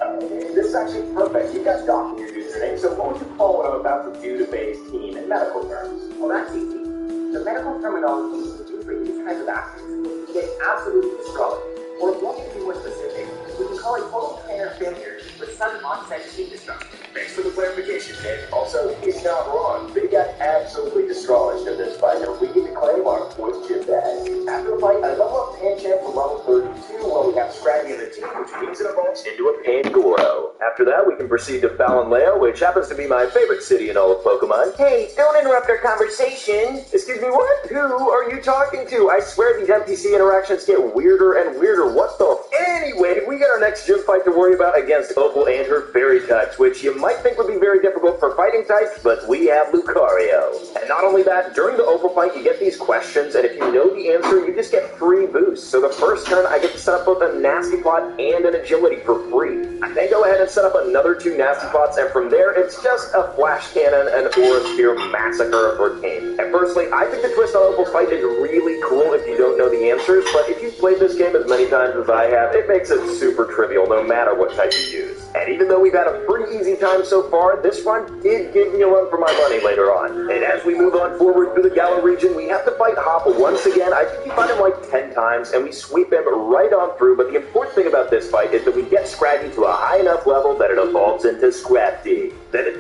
This is actually perfect. You got Doc in your username, so what would you call what I'm about to do to Bay's team in medical terms? Well, that's easy. The medical terminology we use for these kinds of actions is to get absolutely destroyed. Or if you want me to be more specific, we can call it total trainer failure with sudden onset team destruction. Thanks for the clarification, Nick. Also, he's not wrong. They got absolutely destroyed in this fight, and we get to claim our fourth gym badge. After the fight, I level up Pan-Champ from level 32 while we have Scraggy in the team, which means it evolves into a Pangoro. After that, we can proceed to Balanlea, which happens to be my favorite city in all of Pokemon. Hey, don't interrupt our conversation. Excuse me, what? Who are you talking to? I swear these NPC interactions get weirder and weirder. What the? Anyway, we got our next gym fight to worry about against Opal and her fairy types, which you might think would be very difficult for fighting types, but we have Lucario. And not only that, during the Opal fight, you get these questions, and if you know the answer, you just get free boosts. So the first turn, I get to set up both a Nasty Plot and an Agility for free. I then go ahead and set up another 2 Nasty Plots, and from there, it's just a Flash Cannon and Aura Sphere massacre of Arcane. And personally, I think the twist on Opal's fight is really cool if you don't know the answers, but if you've played this game as many times as I have, it makes it super trivial no matter what type you use. And even though we've had a pretty easy time so far, this run did give me a run for my money later on. And as we move on forward through the Galar region, we have to fight Hop once again. I think we fight him like 10 times, and we sweep him right on through. But the important thing about this fight is that we get Scraggy to a high enough level that it evolves into Scrafty. Then it...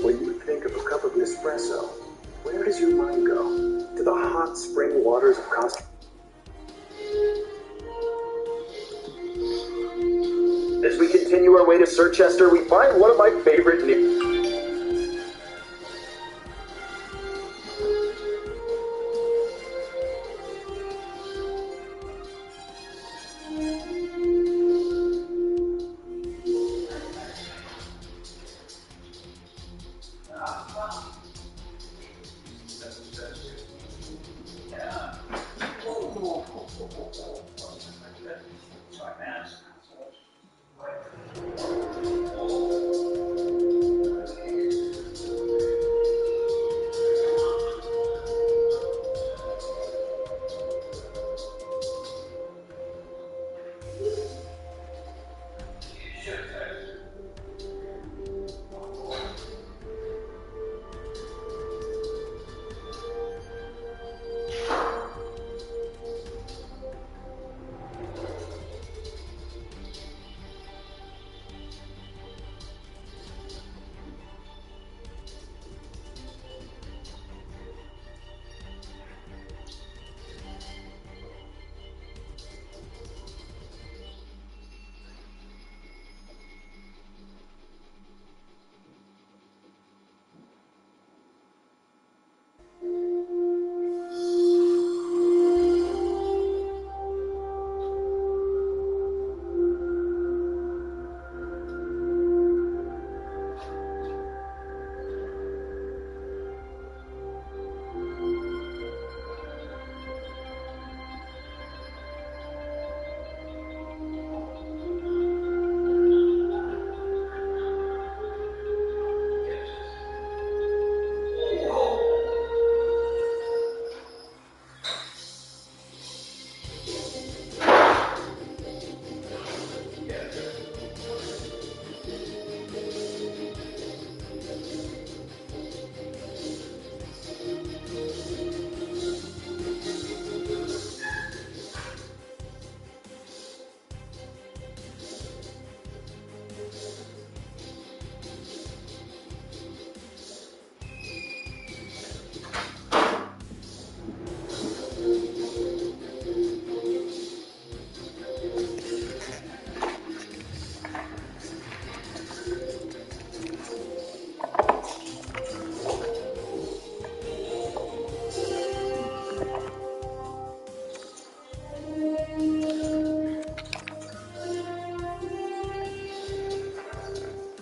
When you think of a cup of Nespresso, where does your mind go? To the hot spring waters of Costa... As we continue our way to Sirchester, we find one of my favorite new...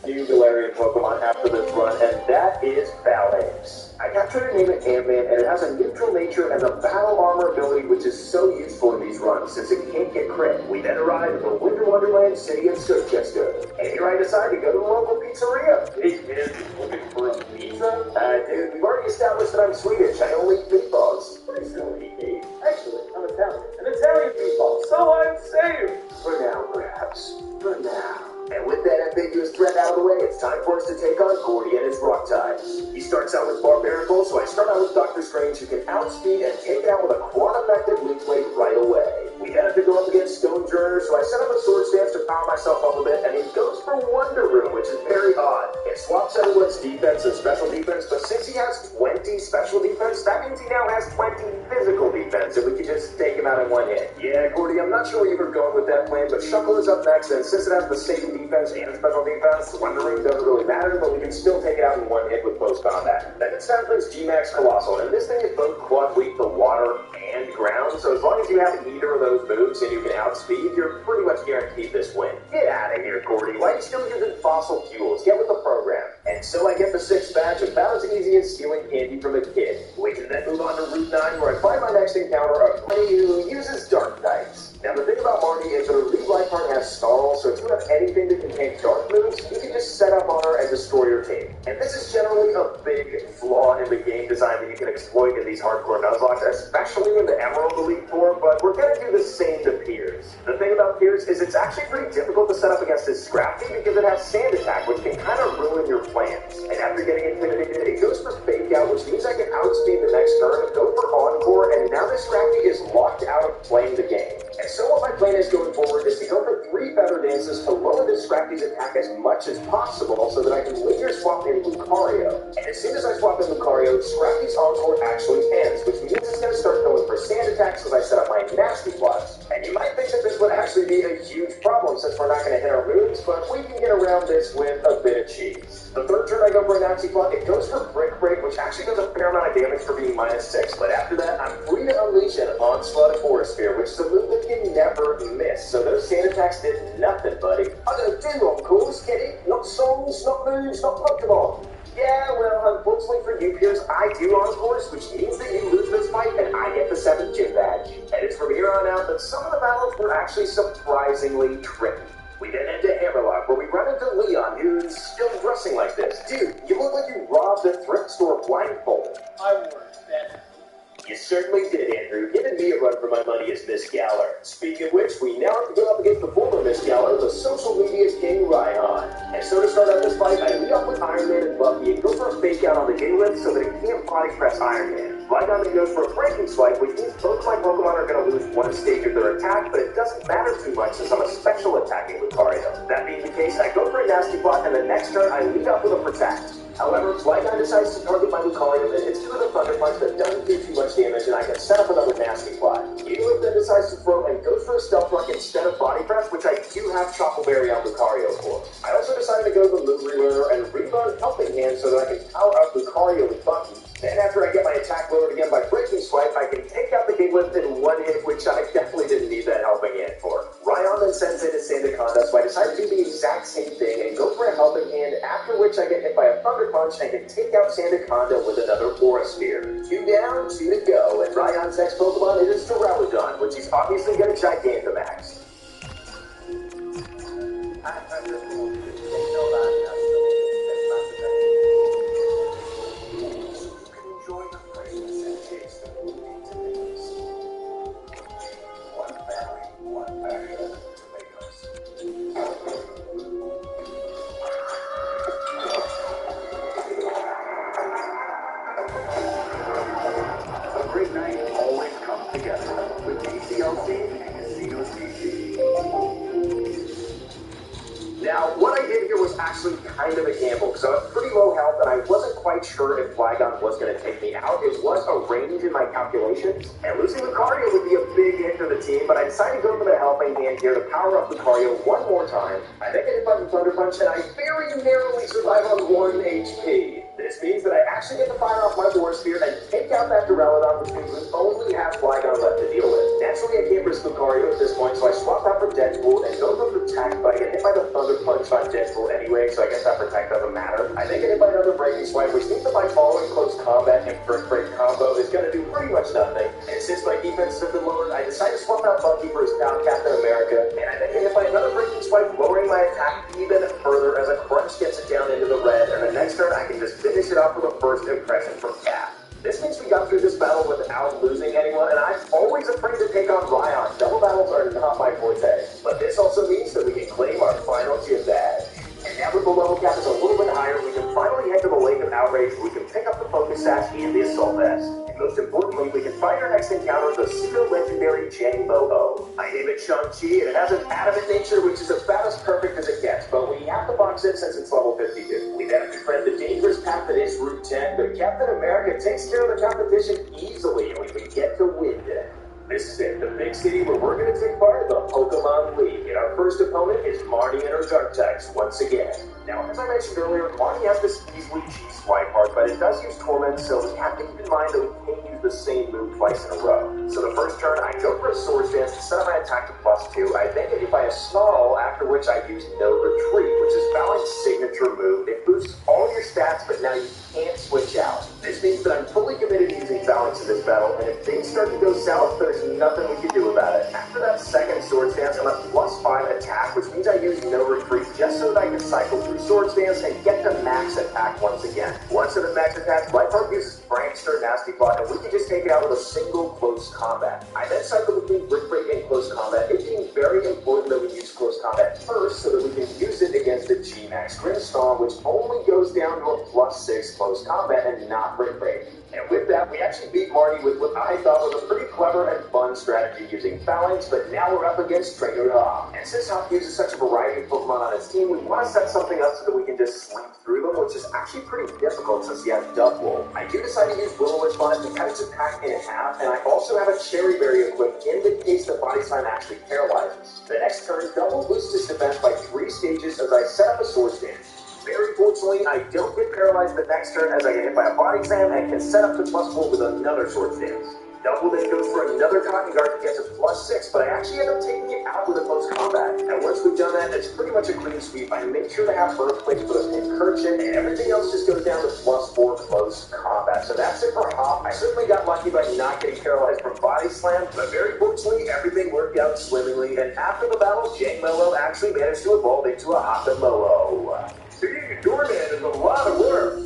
new Galarian Pokemon after this run, and that is Phalanx. I captured a name at Ant-Man, and it has a neutral nature and a battle armor ability, which is so useful in these runs, since it can't get crit. We then arrive at the Winter Wonderland city of Chichester, and here I decide to go to the local pizzeria. Hey, man, looking for a pizza? Dude, we've already established that I'm Swedish. I only eat meatballs. Pretty silly, Dave. Actually, I'm Italian. An Italian meatball. So I'm saved. For now, perhaps. For now. And with that ambiguous threat out of the way, it's time for us to take on Gordy and his rock ties. He starts out with Barbarical, so I start out with Dr. Strange, who can outspeed and take it out with a quad-effective leap blade right away. We then have to go up against Stone Journer, so I set up a sword stance to power myself up a bit, and he goes for Wonder Room, which is very odd. It swaps everyone's defense and special defense, but since he has 20 special defense, that means he now has 20 physical defense, and we can just take him out in one hit. Yeah, Gordy, I'm not sure where you were going with that plan, but Shuckle is up next, and since it has the same defense and special defense, Wonder Room doesn't really matter, but we can still take it out in one hit with close combat. Then it's time for his G-Max Colossal, and this thing is both quad weak for water and ground, so as long as you have either of those moves and you can outspeed, you're pretty much guaranteed this win. Get out of here, Gordy. Why are you still using fossil fuels? Get with the program. And so I get the 6th badge, and about as easy as stealing candy from a kid. We can then move on to Route 9, where I find my next encounter of Marty, who uses dark dice. Now, the thing about Marty is that her lead life part has snarl, so if you have anything that contains dark moves, you can just set up on her and destroy your team. And this is generally a big flaw in the game design that you can exploit in these hardcore Nuzlocke, especially in the Emerald Elite Four, but we're going to do the same to Piers. The thing about Piers is it's actually pretty difficult to set up against his Scrafty because it has Sand Attack, which can kind of ruin your plans. And after getting intimidated, it goes for Fake Out, which means I can outspeed the next turn, go for Encore, and now this Scrafty is locked out of playing the game. And so what my plan is going forward is to go for 3 Feather Dances to lower this Scrafty's attack as much as possible so that I can linear swap in Lucario. And as soon as I swap in Lucario, Scrafty's Encore actually ends, which means it's going to start going for Sand Attacks as I set up my Nasty Plots. And you might think that this would actually be a huge problem since we're not going to hit our moves, but we can get around this with a bit of cheese. The third turn I go for a Nasty Plot, it goes for Brick Break, which actually does a fair amount of damage for being -6, but after that, I'm free to unleash an Onslaught of Forest Sphere, which is a move that can never miss. So those Sand Attacks did nothing, buddy. I don't do Encores, get it? Not songs, not moves, not Pokemon. Yeah, well, unfortunately for you, Piers, I do Encores, which means that you lose this fight and I get the 7th gym badge. And it's from here on out that some of the battles were actually surprisingly tricky. We then head to Hammerlock, where we run into Leon, who's still dressing like this. Dude, you look like you robbed a thrift store blindfolded. I worked that. You certainly did, Andrew. Giving me a run for my money is Miss Galler. Speaking of which, we now have to go up against the former Miss Galler, the social media king Raihan. And so to start out this fight, I lead off with Iron Man and Buffy and go for a fake out on the Gigalith so that it can't body press Iron Man. Flygon then goes for a Breaking Swipe, which means both my Pokemon are going to lose 1 stage of their attack, but it doesn't matter too much since I'm a special attacking Lucario. That being the case, I go for a Nasty Plot, and the next turn I lead off with a Protect. However, Flygon decides to target my Lucario and hits 2 of the Thunder Punch that doesn't do too much damage, and I can set up another Nasty Plot. Gigalith then decides to throw and goes for a Stealth Rock instead of Body Press, which I do have Chocoberry on Lucario for. I also decided to go the Move Relearner and rerun Helping Hand so that I can power up Lucario with Bucky. Then after I get my attack lowered again by Breaking Swipe, I can take out the Gigalith in 1 hit, which I definitely didn't need that Helping Hand for. Raihan then sends in his Sandaconda, so I decide to do the exact same thing and go for a Helping Hand, after which I get hit by a Thunder Punch and can take out Sandaconda with another Aura Sphere. 2 down, 2 to go, and Raihan's next Pokemon is Duraludon, which he's obviously going to Gigantamax. Now, what I did here was actually kind of a gamble, because I was pretty low health, and I wasn't quite sure if Flygon was going to take me out. It was a range in my calculations, and losing Lucario would be a big hit for the team, but I decided to go for the Helping Hand here to power up Lucario 1 more time. I then get hit by the Thunder Punch, and I very narrowly survive on 1 HP. This means that I actually get to fire off my Force Sphere and take out that Duraludon, which means we only have Flygon left to deal with. Naturally, I can't useless Lucario at this point, so I swap out for Deadpool and go for Protect, but I get hit by the Thunder Punch on Deadpool anyway, so I guess that Protect doesn't matter. I then get hit by another Breaking Swipe, which means that my following close combat and first break combo is going to do pretty much nothing. And since my defense has been lowered, I decide to swap out Bucky for his pal Captain America, and I then get hit by another Breaking Swipe, lowering my attack even further as a Crunch gets it down into the red, and the next turn I can just finish it off with a first impression from Cap. This means we got through this battle without losing anyone, and I'm always afraid to take on Ryan. Double battles are not my forte. But this also means that we can claim our final gym badge. And now that the level cap is a little bit higher, we can finally head to the Lake of Outrage, where we can pick up the Focus Sash and the Assault Vest. And most importantly, we can fight our next encounter with the pseudo-legendary Jang-Mo-O. I name it Shang-Chi, and it has an adamant nature, which is about as perfect as it gets, but we have to box it since it's level 52. We then have to tread the dangerous path that is Route 10, but Captain America takes care of the competition easily, and we can get the win. This is it, the big city where we're going to take part in the Pokemon League, and our first opponent is Marnie and her Dark types once again. Now, as I mentioned earlier, Marnie has this easily cheese swipe part, but it does use Torment, so we have to keep in mind that we can't use the same move twice in a row. So the first turn, I go for a Swords Dance to set up my attack to +2. I then get hit by a Snarl, after which I use No Retreat, which is Valor's signature move. It boosts all your stats, but now you can't switch out. This means that I'm fully committed to using Valor's in this battle, and if things start to go south, there's nothing we can do about it. After that second Swords Dance, I'm at +5 attack, which means I use No Retreat just so that I can cycle through Swords Dance and get the max attack once again. Once at the max attack, Lightheart uses Prankster, Nasty Plot, and we can just take it out with a single close combat. I then cycle between Brick Break and close combat, it being very important that we use close combat first so that we can use it against the G-Max Grinstorm, which only goes down to a +6 close combat and not Brick Break. And with that, we actually beat Marty with what I thought was a pretty clever and fun strategy using Phalanx, but now we're up against Trainer Hawk. And since Hawk uses such a variety of Pokemon on his team, we want to set something up so that we can just sleep through them, which is actually pretty difficult since he has Duckwool. I do decide to use Will-O-Wisp on it to cut its attack in half, and I also have a Cherry Berry equipped in the case the Body Slam actually paralyzes. The next turn, Double boosts his defense by 3 stages as I set up a Swords Dance. Very fortunately, I don't get paralyzed the next turn as I get hit by a Body Slam and can set up to +4 with another Swords Dance. Double then goes for another Cotton Guard to get to +6, but I actually end up taking it out with a close combat. And once we've done that, it's pretty much a clean sweep. I make sure to have Earthquake for the Incursion, and everything else just goes down to +4 close combat. So that's it for Hop. I certainly got lucky by not getting paralyzed from Body Slam, but very fortunately, everything worked out swimmingly, and after the battle, Jang-Mo-O actually managed to evolve into a Hakamo-O. Being a doorman is a lot of work.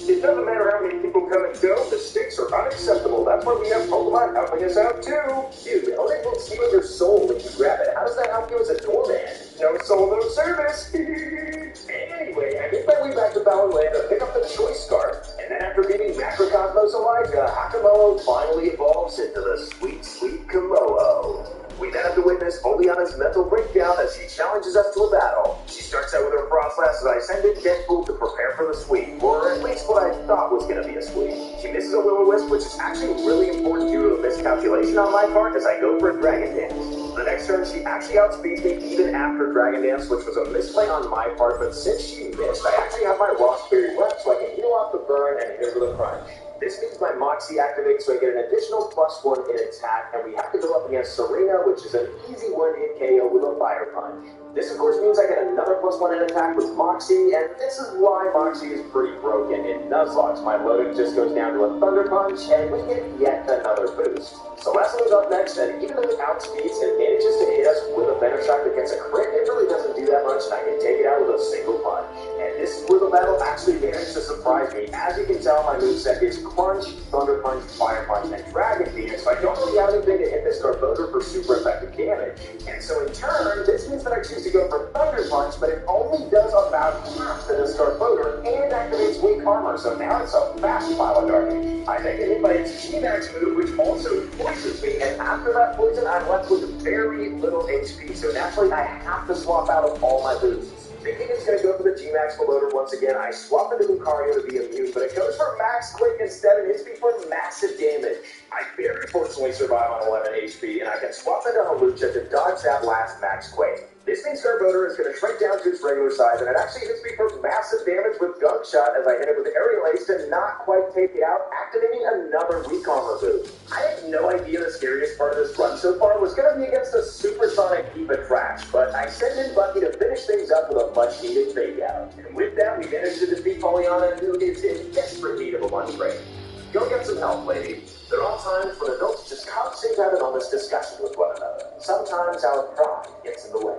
It doesn't matter how many people come and go, the stakes are unacceptable. That's why we have Pokemon helping us out too. Dude, how they will steal your soul when you grab it? How does that help you as a doorman? No soul, no service. Anyway, I make my way back to Ballerland to pick up the Choice Scarf, and then after beating Macrocosmos Elijah, Hakamo-O finally evolves into the sweet, sweet Komodo. We then have to witness Oleana's mental breakdown as she challenges us to a battle. She starts out with her Frost Blast as I send in Deadpool to prepare for the sweep, or at least what I thought was going to be a sweep. She misses a Will-O-Wisp, which is actually really important due to a miscalculation on my part as I go for a Dragon Dance. The next turn, she actually outspeeds me even after Dragon Dance, which was a misplay on my part, but since she missed, I actually have my Raspberry left so I can heal off the burn and hit her with a Crunch. This means my Moxie activates so I get an additional +1 in attack, and we have to go up against Serena, which is an easy one-hit KO with a Fire Punch. This, of course, means I get another +1 in attack with Moxie, and this is why Moxie is pretty broken. In Nuzlocke, my loading just goes down to a Thunder Punch, and we get yet another boost. Celeste is up next, and even though it outspeeds, it manages to hit us with a Venom Shock that gets a crit. It really doesn't do that much, and I can take it out with a single punch. And this is where the battle actually managed to surprise me. As you can tell, my moveset is Crunch, Thunder Punch, Fire Punch, and Dragon Dance, so I don't really have anything to hit this Garbodor for super effective damage. And so in turn, this means that I choose to go for Thunder Punch, but it only does about half to this Garbodor and activates weak armor, so now it's a fast pile of damage. I then get hit by its G-Max move, which also poisons me, and after that poison, I'm left with very little HP, so naturally I have to swap out of all my boosts. Thinking it's going to go for the G-Max Loader once again, I swap into Lucario to be immune, but it goes for Max Quick instead and hits me for massive damage. I very fortunately survive on 11 HP, and I can swap into Halucha to dodge that last Max Quake. This Instinct Starboater is going to shrink down to its regular size, and it actually hits me for massive damage with Gunk Shot as I hit it with Aerial Ace to not quite take it out, activating another weak armor boost. I had no idea the scariest part of this run so far was going to be against a Supersonic Eva Trash, but I sent in Bucky to finish things up with a much-needed fake out. And with that, we managed to defeat Pollyanna, who is in desperate need of a lunch break. Go get some help, lady. There are times when adults just can't seem to have an honest discussion with one another. Sometimes our pride gets in the way.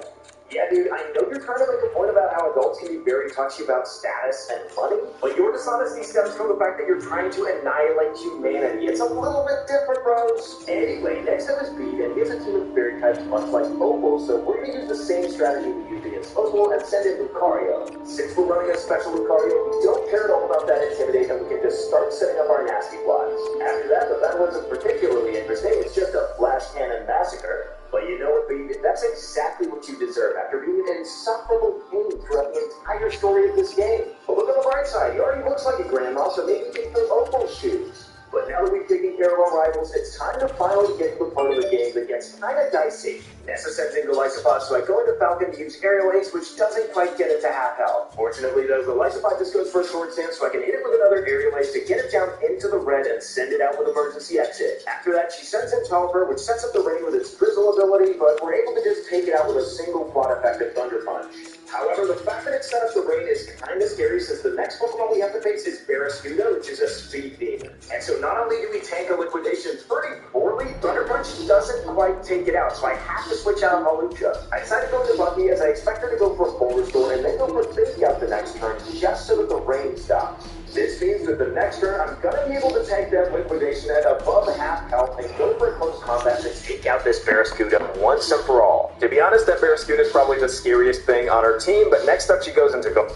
Yeah, dude, I know you're trying to make a point about how adults can be very touchy about status and money, but your dishonesty stems from the fact that you're trying to annihilate humanity. It's a little bit different, bros. Anyway, next up is Pete, and he has a team of fairy types much like Opal, so we're going to use the same strategy we used against Opal and send in Lucario. Since we're running a special Lucario, we don't care at all about that Intimidate, and we can just start setting up our nasty plots. After that, the battle isn't particularly interesting, it's just a flash cannon massacre. But you know what, baby? That's exactly what you deserve after being in insufferable pain throughout the entire story of this game. But look on the bright side. He already looks like a grandma, so maybe he can fill Opal's shoes. But now that we've taken care of our rivals, it's time to finally get to the part of the game that gets kind of dicey. Nessa sends in the Lysopod, so I go into Falcon to use Aerial Ace, which doesn't quite get it to half health. Fortunately, though, the Lysopod just goes for a Sword Stance, so I can hit it with another Aerial Ace to get it down into the red and send it out with Emergency Exit. After that, she sends in Telfer, which sets up the rain with its Drizzle ability, but we're able to just take it out with a single quad effective Thunder Punch. However, the fact that it set up the rain is kind of scary since the next Pokemon we have to face is Barraskewda, which is a speed demon. And so not only do we tank a liquidation pretty poorly, Thunder Punch doesn't quite take it out, so I have to switch out Malucha. I decided to go into Bucky as I expect her to go for Full Restore and then go for Fake Out the next turn just so that the rain stops. This means that the next turn, I'm going to be able to tank that liquidation at above half health and go for close combat to take out this Barraskewda once and for all. To be honest, that Barraskewda is probably the scariest thing on our team, but next up she goes into go.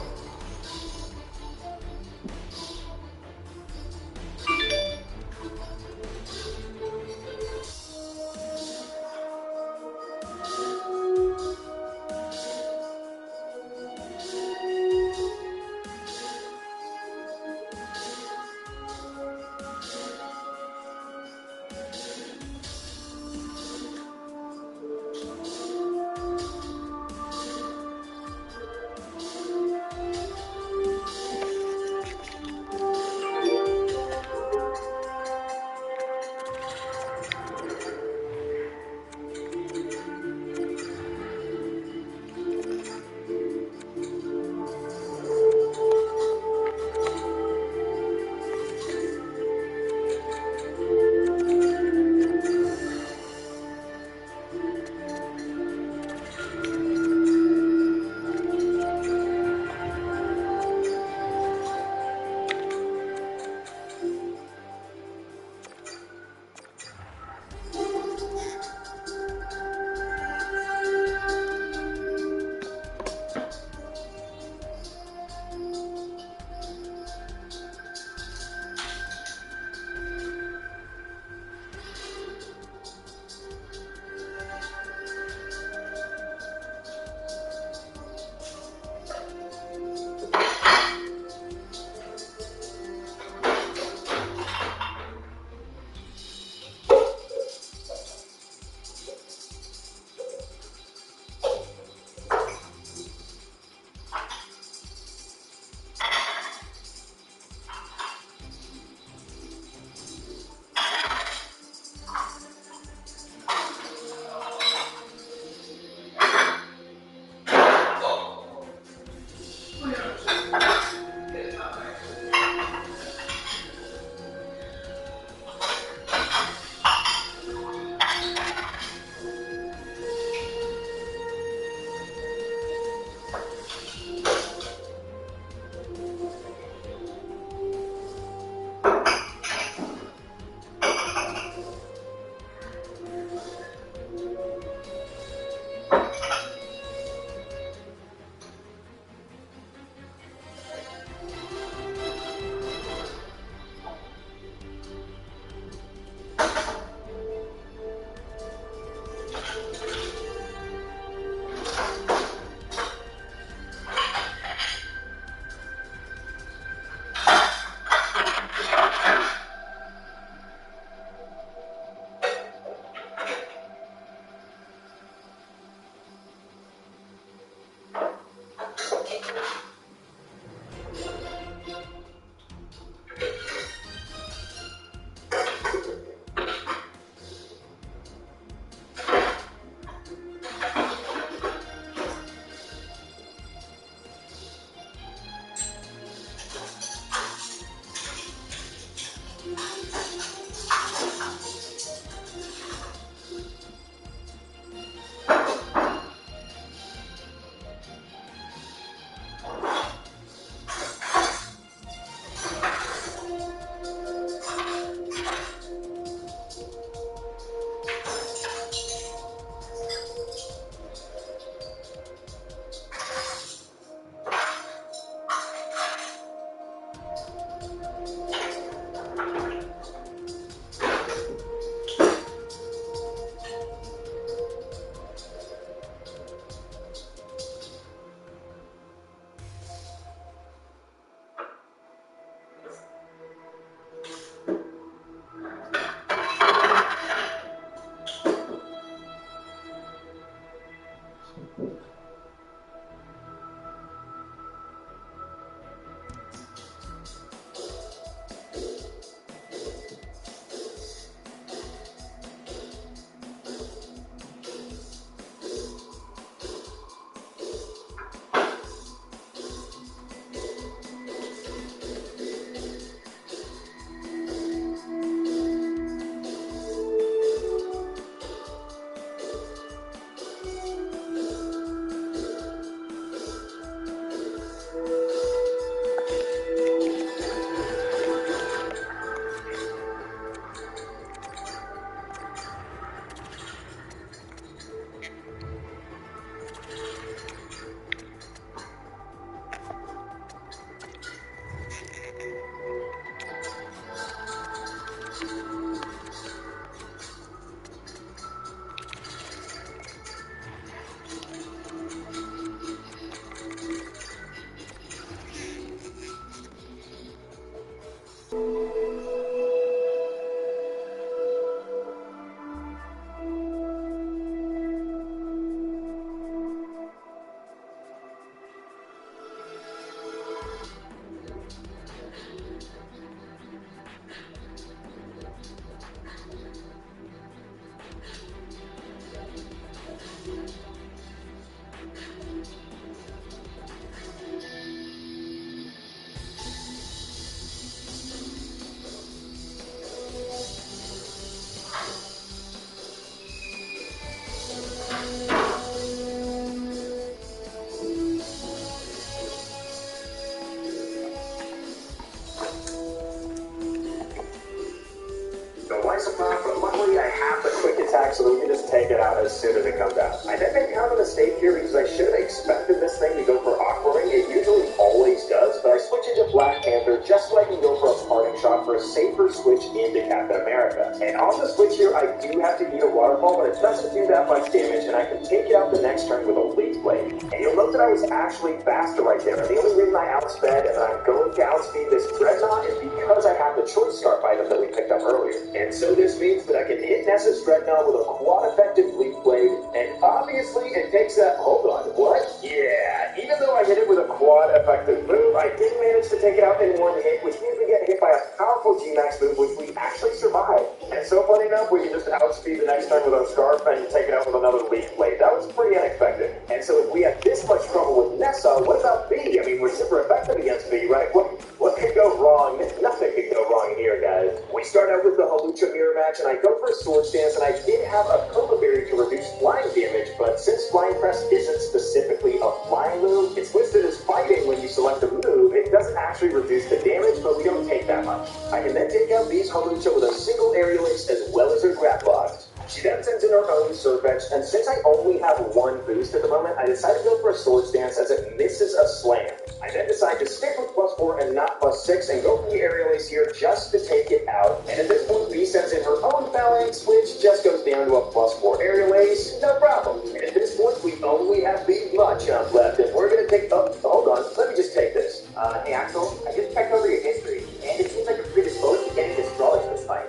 slice them up, but luckily I have the quick attack so that we can just take it out as soon as it comes out. I then make kind of a mistake here because I should have expected this thing to go for Aquaring. It usually always does, but I switch into Black Panther just so I can go for a parting shot for a safer switch into Captain America. And on the switch here, I do have to eat a waterfall, but it doesn't do that much damage, and I can take it out the next turn with a Leaf Blade. And you'll note that I was actually faster right there, and the only reason I outsped and I'm going to outspeed this Dreadnought is because I have the Choice Scarf item that we picked up earlier. And so this means that I can hit Nessa's Dreadnought with a quad-effective Leaf Blade, and obviously it takes that... Hold on, what? Yeah, even though I hit it with a quad-effective move, I did manage to take it out in one hit, which means we get hit by a powerful G-Max move, which we actually survived. And so funny enough, we can just outspeed the next turn with our Scarf and take it out with another Leaf Blade. That was pretty unexpected. And so if we had this much trouble with Nessa, what about B? I mean, we're super effective against B, right? What could go wrong? Nothing could go wrong here, guys. We start out with the Halucha mirror match, and I go for a Sword Stance, and I did have a Coma Berry to reduce flying damage, but since Flying Press isn't specifically a flying move, it's listed as fighting when you select a move. It doesn't actually reduce the damage, but we don't take that much. I can then take out B's Halucha with a single aerial ace as well as her grab box. She then sends in her own Surf Edge, and since I only have one boost at the moment, I decided to go for a Sword Stance as it misses a slam. I then decide to stick with +4 and not +6 and go for the aerial ace here just to take it out. And at this point, B sends in her own Phalanx, which just goes down to a +4 aerial ace. No problem. And at this point, we only have B Machamp left, and we're going to take... Oh, hold on. Let me just take this. Hey Axel, I just checked over your history, and it seems like you're predisposed to getting destroyed in this fight.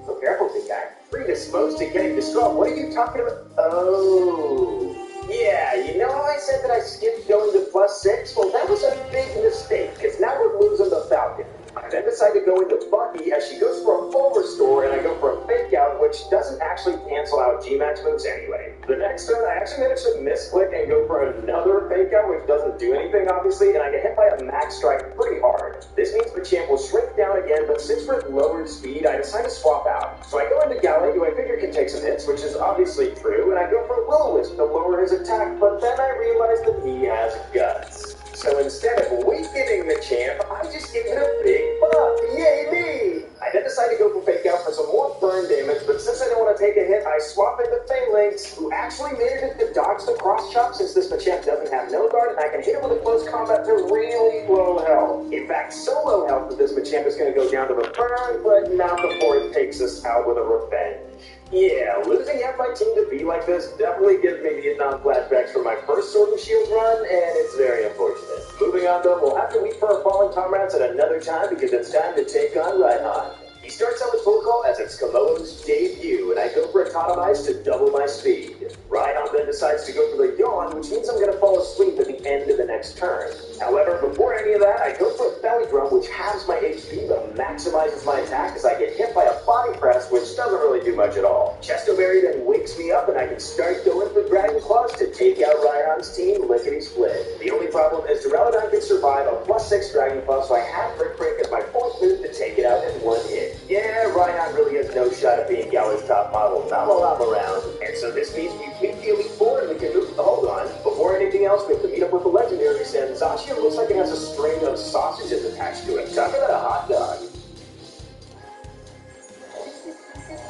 So careful, big guy. Predisposed to getting distraught? What are you talking about? Oh... Yeah, you know how I said that I skipped going to +6? Well, that was a big mistake, because now we're losing the Falcon. I then decide to go into Bucky as she goes for a full restore, and I go for a fake out, which doesn't actually cancel out G-Max moves anyway. The next turn, I actually managed to misclick and go for another fake out, which doesn't do anything, obviously, and I get hit by a max strike pretty hard. This means the champ will shrink down again, but since we're at lowered speed, I decide to swap out. So I go into Galley, who I figure can take some hits, which is obviously true, and I go for a Will-O-Wisp to lower his attack, but then I realize that he has guts. So instead of weakening the champ, I just give it a big buff. Yay me! I then decide to go for fake out for some more burn damage, but since I don't want to take a hit, I swap into Phalanx, who actually manages to dodge the cross chop since this Machamp doesn't have no guard, and I can hit it with a close combat to really low health. In fact, so low health that this Machamp is going to go down to the burn, but not before it takes us out with a revenge. Yeah, losing half my team to be like this definitely gives me Vietnam flashbacks from my first Sword and Shield run, and it's very unfortunate. Moving on though, we'll have to wait for our fallen comrades at another time because it's time to take on Reinhardt. He starts out with protocol as it's Komodo's debut, and I go for Autotomize to double my speed. Reinhardt then decides to go for the Yawn, which means I'm going to fall asleep at the end of the next turn. However, before any of that, I go for a Belly Drum, which halves my HP but maximizes my attack as I get hit by a Body Press, which doesn't really do much at all. Chestoberry then wakes me up, and I can start going for Dragon Claws to take out Reinhardt's team lickety-split. The only problem is Duraludon can survive a +6 Dragon Claw, so I have Brick Break as my fourth move to take it out in one hit. Yeah, Reinhardt really has no shot at being Galler's top model, not while I'm around. And so this means we beat the Elite Four and we can move... Hold on. Before anything else, we have to meet up with the legendaries, and Zacian looks like it has a string of sausages attached to it. Talk about a hot dog.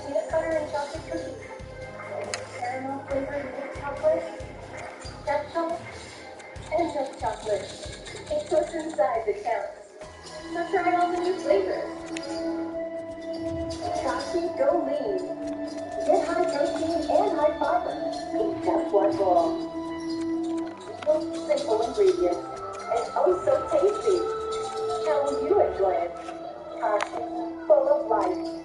Peanut butter and chocolate cookies. Caramel flavored milk chocolate. Dark chocolate. And milk chocolate. It's what's inside that counts. So try all the new flavors. Kashi Go Lean. Get high protein and high fiber. It's just one bowl. Simple ingredients. And oh so tasty. How will you enjoy it? Kashi, full of life.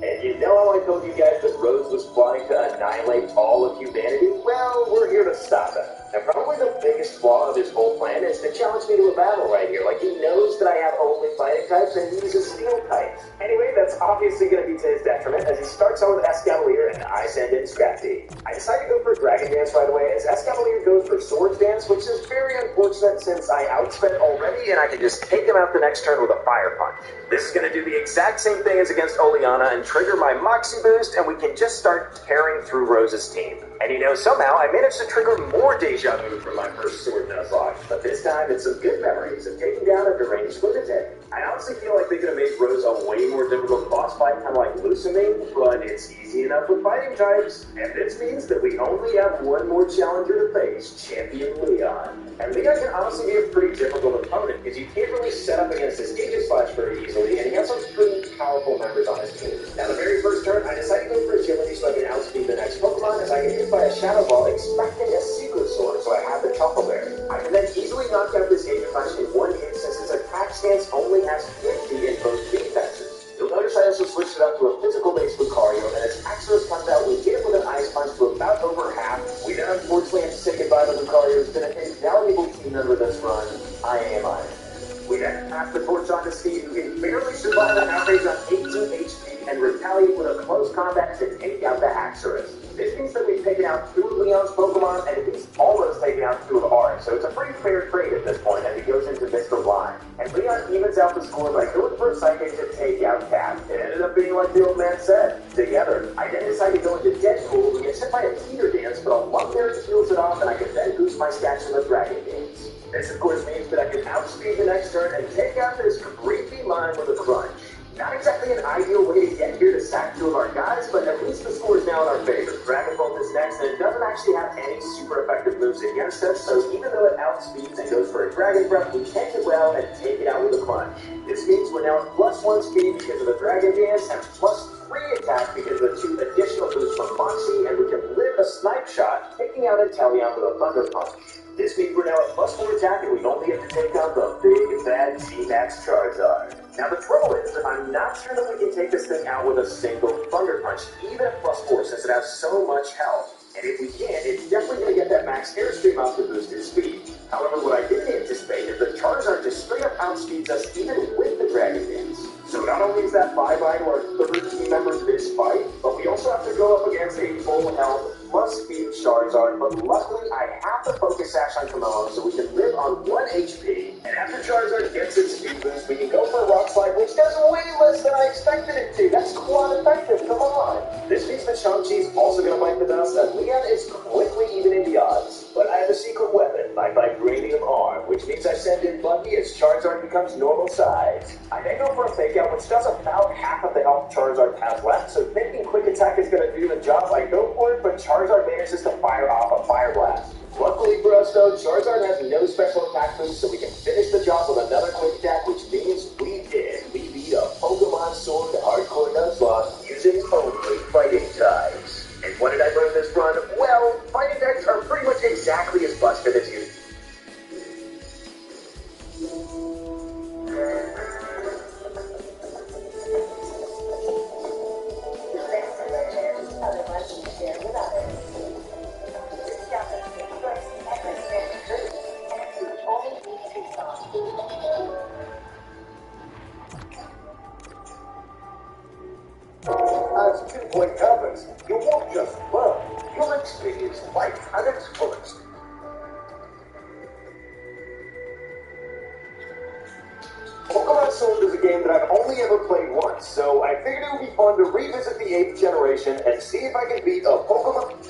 And you know how I told you guys that Rose was plotting to annihilate all of humanity? Well, we're here to stop it. And probably the biggest flaw of his whole plan is to challenge me to a battle right here. Like, he knows that I have only fighting types and he's a steel type. Anyway, that's obviously going to be to his detriment as he starts out with Escavalier and I send in Scrappy. I decide to go for Dragon Dance right away as Escavalier goes for Sword Dance, which is very unfortunate since I outspent already and I can just take him out the next turn with a Fire Punch. This is going to do the exact same thing as against Oleana and trigger my Moxie boost, and we can just start tearing through Rose's team. And you know, somehow I managed to trigger more Deja Vu from my first Sword Nuzlocke, but this time it's some good memories of taking down a deranged lunatic. I honestly feel like they could have made Rose a way more difficult boss boss fight kind of like loosening, but it's easy enough with fighting types. And this means that we only have one more challenger to face, Champion Leon. And Leon can honestly be a pretty difficult opponent, because you can't really set up against his Aegis Slash very easily, and he has some pretty powerful members on his team. Now, the very first turn, I decided to go for agility so I can outspeed the next Pokemon, as I get hit by a Shadow Ball expecting a Secret Sword, so I have the Truffle Berry. I can then easily knock out this Aegis Slash in one hit, since its attack stance only has 50 in both defenses. You'll notice I also switched it up to a physical-based Lucario, and as Axorus comes out, we hit it with an Ice Punch to about over half. We then unfortunately have to say goodbye to Lucario, who's been an invaluable team member this run. I am iron. We then pass the torch on to Steve, who can barely survive an outrage on 18 HP and retaliate with a close combat to take out the Axorus. This means that we've taken out 2 of Leon's Pokemon, and he's almost taken out 2 of ours, so it's a pretty fair trade at this point as he goes into Mr. Blind. And Leon evens out the score by going for a Psychic to take out Cat. It ended up being like the old man said, together. I then decided to go into Deadpool, who gets hit by a Teeter Dance, but a Love Berry heals it off, and I can then boost my stats in the Dragon Dance. This, of course, means that I can outspeed the next turn and take out this creepy mine with a crunch. Not exactly an ideal way to get here to sack 2 of our guys, but at least the score is now in our favor. Dragon Bolt is next, and it doesn't actually have any super effective moves against us, so even though it outspeeds and goes for a Dragon Breath, we take it well and take it out with a crunch. This means we're now at +1 speed because of the Dragon Dance, and +3 attack because of the 2 additional boosts from Moxie, and we can live a Snipe Shot, taking out Inteleon with a Thunder Punch. This means we're now at +4 attack, and we only have to take out the big bad T-Max Charizard. Now the trouble is that I'm not sure that we can take this thing out with a single Thunder Punch, even at +4, since it has so much health. And if we can't, it's definitely going to get that max Airstream off to boost its speed. However, what I didn't anticipate is that Charizard just straight up outspeeds us even with the Dragon Dance. So not only is that bye-bye to our 3rd team member this fight, but we also have to go up against a full health +speed Charizard, but luckily I have the Focus Sash on Komodo, so we can live on 1 HP. And after Charizard gets its speed boost, we can go for a Rock Slide, which does way less than I expected it to. That's quite effective, come on. This means that Shang-Chi's also going to bite the dust, and Leon is quickly evening the odds. But I have a secret weapon, my Vibranium Arm, which means I send in Bucky as Charizard becomes normal size. I then go for a Fake Out, which does about half of the health Charizard has left, so thinking Quick Attack is going to do the job, I go for it, but Charizard manages to fire off a Fire Blast. Luckily for us though, Charizard has no special attack boost, so we can finish the job with another Quick Attack, which means we beat a Pokemon Sword Hardcore Nuzlocke using only fighting types. And what did I learn this run? Well, fighting types are pretty much exactly as busted as you. As 2-point compass, you won't just learn, you'll experience life at its fullest. Pokemon Sword is a game that I've only ever played once, so I figured it would be fun to revisit the 8th generation and see if I can beat a Pokemon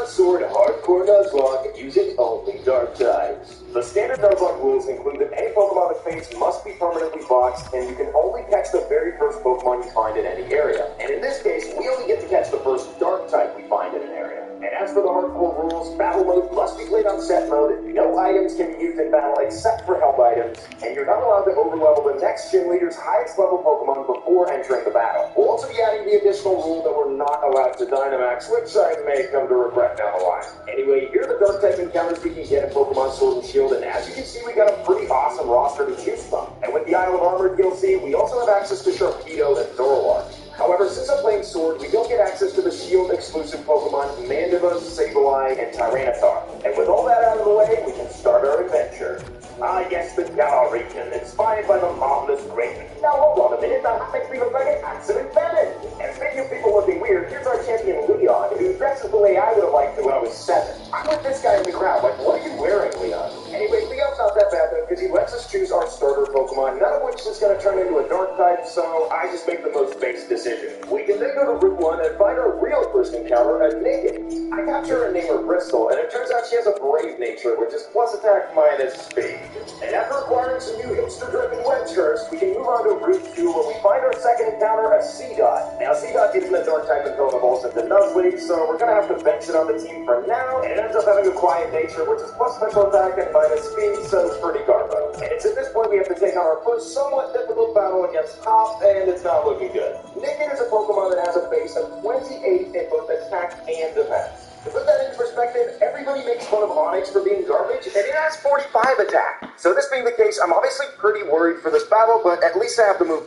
Sword Hardcore Nuzlocke using only Dark types. The standard Nuzlocke rules include that any Pokemon that faints must be permanently boxed, and you can only catch the very first Pokemon you find in any area. And in this case, we only get to catch the first Dark type we find in an area. And as for the hardcore rules, battle mode must be played on set mode, no items can be used in battle except for help items, and you're not allowed to overlevel the next gym leader's highest level Pokemon before entering the battle. We'll also be adding the additional rule that we're not allowed to Dynamax, which I may come to regret down the line. Anyway, here are the Dark type encounters we can get in Pokemon Sword and Shield, and as you can see, we got a pretty awesome roster to choose from. And with the Isle of Armor DLC, we also have access to Sharpedo and Zoroark. However, since I'm playing Sword, we don't get access to the Shield-exclusive Pokemon Mandibuzz, Sableye, and Tyranitar. And with all that out of the way, we can start our adventure. Ah, yes, the Galar region, inspired by the marvelous great. Now, hold on a minute, that makes me look like an absolute venom. And speaking of people looking weird, here's our champion Leon, who dresses the way I would have liked it when I was 7. I'm with this guy in the crowd, like, what are you wearing, Leon? Anyway, Leon's not that bad, though, because he lets us choose our starter Pokemon, none of which is going to turn into a Dark type, so I just make the most base decision. We can we then go to Route 1 and find our real first encounter, a Naked. I capture her name of Bristol, and it turns out she has a brave nature, which is plus attack minus speed. And after acquiring some new hipster-driven wedge curves, we can move on to Route 2, where we find our second encounter, a C-Dot. Now, C-Dot isn't a dark type until it evolves into Nuzleaf, so we're gonna have to bench it on the team for now, and it ends up having a quiet nature, which is plus special attack and minus speed, so it's pretty garbo. And it's at this point we have to take on our first somewhat difficult battle against Hop, and it's not looking good. Naked is a Pokemon that has a base of 28 in both attack and defense. To put that into perspective, everybody makes fun of Onix for being garbage, and it has 45 attack. So this being the case, I'm obviously pretty worried for this battle, but at least I have to move.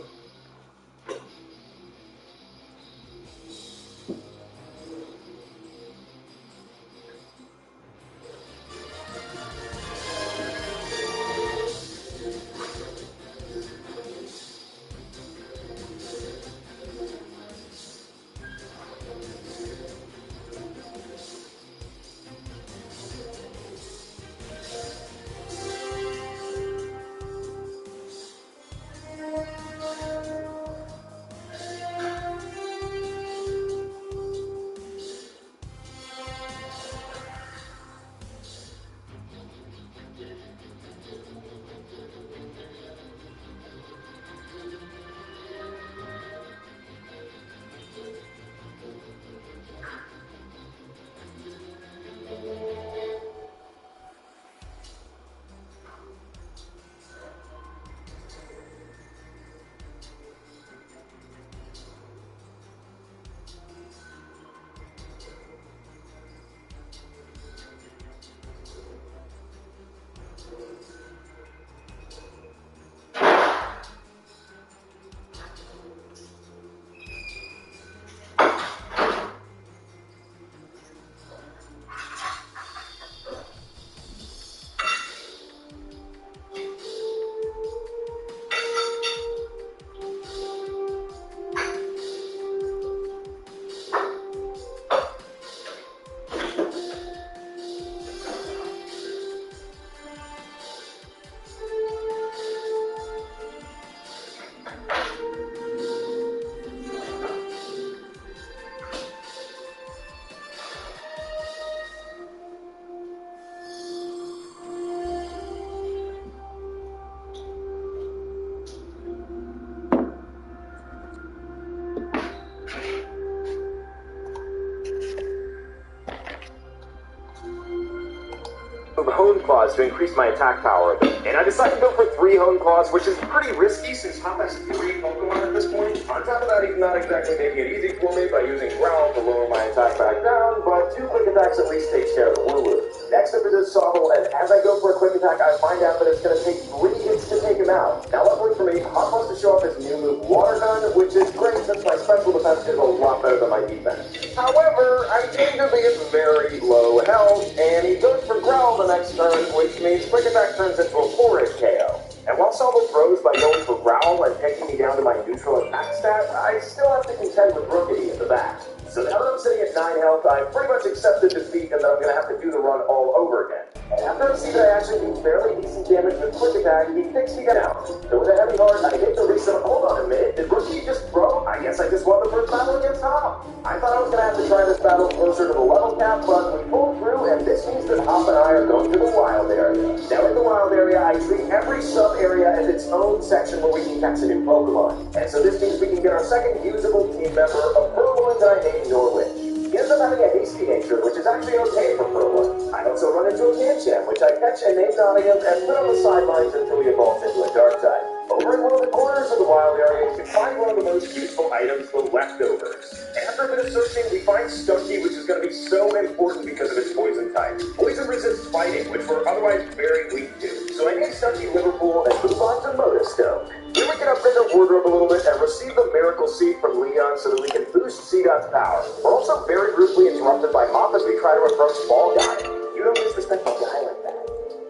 Hone Claws to increase my attack power a bit. And I decided to go for 3 Hone Claws, which is pretty risky since Hop has 3 Pokemon at this point. On top of that, he's not exactly making it easy for me by using Growl to lower my attack back down, but 2 quick attacks at least takes care of the woo-woo. Next up is this Sobble, and as I go for a quick attack, I find out that it's going to take 3 hits to take him out. Now, luckily for me, Hop wants to show off his new move, Water Gun, which is great since my special defense is a lot better than my defense. However, I seem to be at very low health, and he goes for Growl the next turn, which means quick attack turns into a 4-hit KO. And while Sobble throws by going for Growl and taking me down to my neutral attack stat, I still have to contend with Rookity in the back. So now that I'm sitting at 9 health, I pretty much accepted defeat and that I'm going to have to do the run all over again. And after I see that I actually do fairly decent damage with quick attack, he kicks me down. So with a heavy heart, I hit the reset. Hold on a minute, did Rookie just throw? I guess I just won the first battle against Hop. I thought I was going to have to try this battle closer to the level cap, but we pulled through, and this means that Hop and I are going to the wild area. Now in the wild area, I treat every sub-area as its own section where we can catch a new Pokemon. And so this means we can get our second usable team member, a Purloin that I named Norwich. He ends up having a hasty nature, which is actually okay for Purloin. I also run into a Pancham, which I catch and name Nottingham and put on the sidelines until he evolves into a dark type. Over in one of the corners of the wild area, you can find one of the most useful items, the leftovers. After a bit of searching, we find Stunky, which is going to be so important because of its poison type. Poison resists fighting, which we're otherwise very weak to. So I named Stunky Liverpool and move on to Modestone. Then we can upgrade our wardrobe a little bit and receive the Miracle Seed from Leon so that we can boost C-Dot's power. We're also very rudely interrupted by Hop as we try to approach Ball Guy. You don't disrespect a guy like that.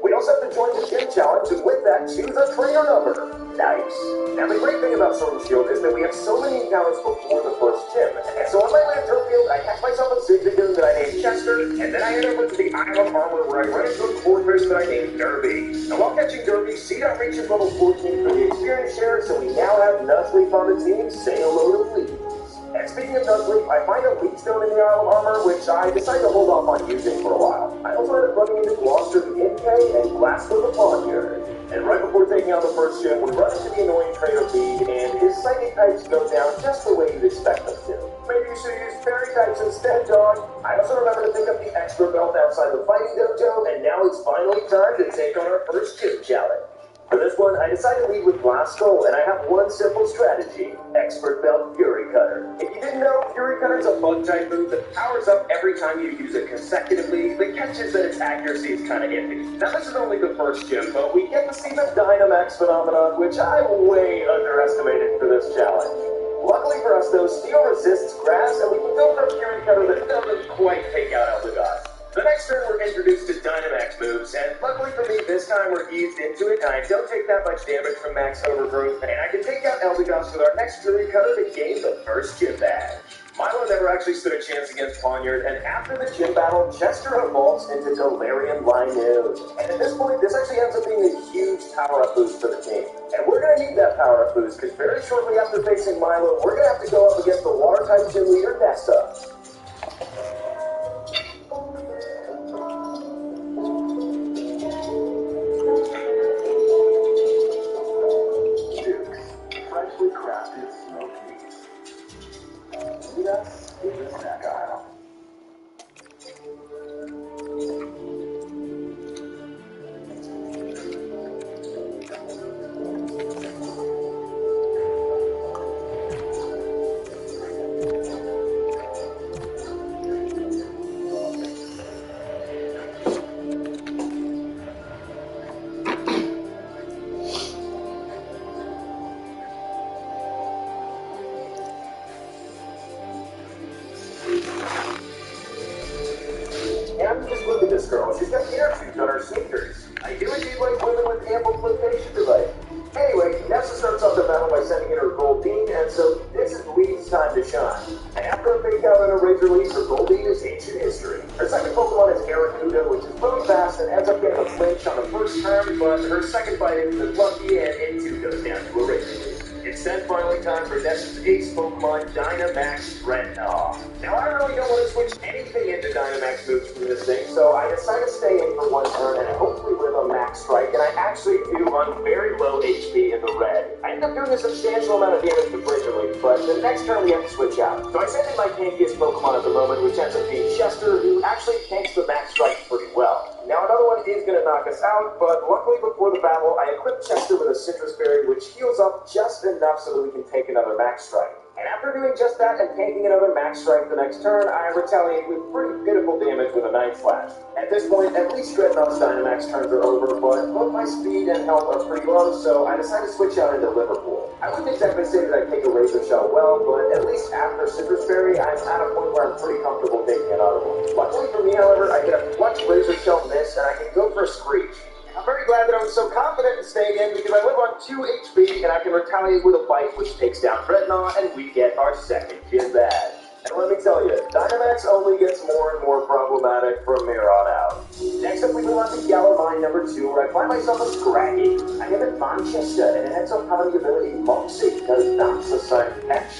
We also have to join the gym challenge, and with that, choose a trainer number. Nice. Now, the great thing about Sword and Shield is that we have so many encounters before the first gym. And so on my way to Turfield, I catch myself a Zigzagoon that I named Chester, and then I head over to the Isle of Armor where I run into a Corvus that I named Derby. Now, while catching Derby, C-Dot reaches level 14 for the experience share, so we now have Nuzleaf on the team. Say hello to Please. And speaking of Nuzleaf, I find a lead stone in the Isle of Armor, which I decided to hold off on using for a while. I also ended up running into Gloucester the NK and Glasgow the Pawnyard. And right before taking on the first gym, we run into the annoying Trader Bede, and his psychic types go down just the way you'd expect them to. Maybe you should use fairy types instead, dog. I also remember to pick up the extra belt outside the fighting dojo, and now it's finally time to take on our first gym challenge. For this one, I decided to lead with Glass Skull, and I have one simple strategy: Expert Belt Fury Cutter. If you didn't know, Fury Cutter is a bug-type move that powers up every time you use it consecutively. The catch is that its accuracy is kind of iffy. Now, this is only the first gym, but we get to see the Dynamax phenomenon, which I way underestimated for this challenge. Luckily for us, though, Steel resists grass, and we can go for a Fury Cutter that doesn't quite take out Eldegoss. The next turn, we're introduced to Dynamax moves, and luckily for me, this time we're eased into it, and I don't take that much damage from Max Overgrowth, and I can take out Eldegoss with our next Fury Cutter to gain the first gym badge. Milo never actually stood a chance against Pawnyard, and after the gym battle, Chester evolves into Galarian Linoone. And at this point, this actually ends up being a huge power-up boost for the team. And we're going to need that power-up boost, because very shortly after facing Milo, we're going to have to go up against the Water-type gym leader, Nessa. Crafted smokies. Meet us in the snack aisle. Look at this girl. She's got ear tubes on her sneakers. I do indeed like women with ample flotation device. Anyway, Nessa starts off the battle by sending in her Goldeen, and so this is Lee's time to shine. And after a fake out and a Razor Leaf, her Goldeen is ancient history. Her second Pokemon is Aracuda, which is really fast and ends up getting a flinch on the first turn, but her second bite is lucky, and it too goes down to a Razor Leaf. It's then finally time for Nessa's ace Pokemon, Dynamax Dreadnought. Now, I really don't want to switch anything into Dynamax moves from this thing, so I decided to stay in for one turn and hopefully live a Max Strike, and I actually do run very low HP in the red. I end up doing a substantial amount of damage to Razor Leaf, but the next turn we have to switch out. So I send in my tankiest Pokemon at the moment, which ends up being Chester, who actually tanks the Max Strike pretty well. Now, another one is going to knock us out, but luckily before the battle, I equipped Chester with a Citrus Berry, which heals up just enough so that we can take another Max Strike. And after doing just that and taking another Max Strike the next turn, I retaliate with pretty pitiful damage with a Night Slash. At this point, at least Dreadnought's Dynamax turns are over, but both my speed and health are pretty low, so I decided to switch out into Liverpool. I wouldn't exactly say that I take a Razor Shell well, but at least after Citrus Berry, I'm at a point where I'm pretty comfortable taking another one. Luckily for me, however, I get a clutch Razor Shell miss, and I can go for a Screech. I'm very glad that I was so confident in staying in because I live on 2 HP and I can retaliate with a bite which takes down Dreadnought and we get our second gym badge. And let me tell you, Dynamax only gets more and more problematic from here on out. Next up we move on to Galarmine number 2 where I find myself a Scraggy. I name it Manchester and it ends up having the ability Moxie because that's a sign of catch.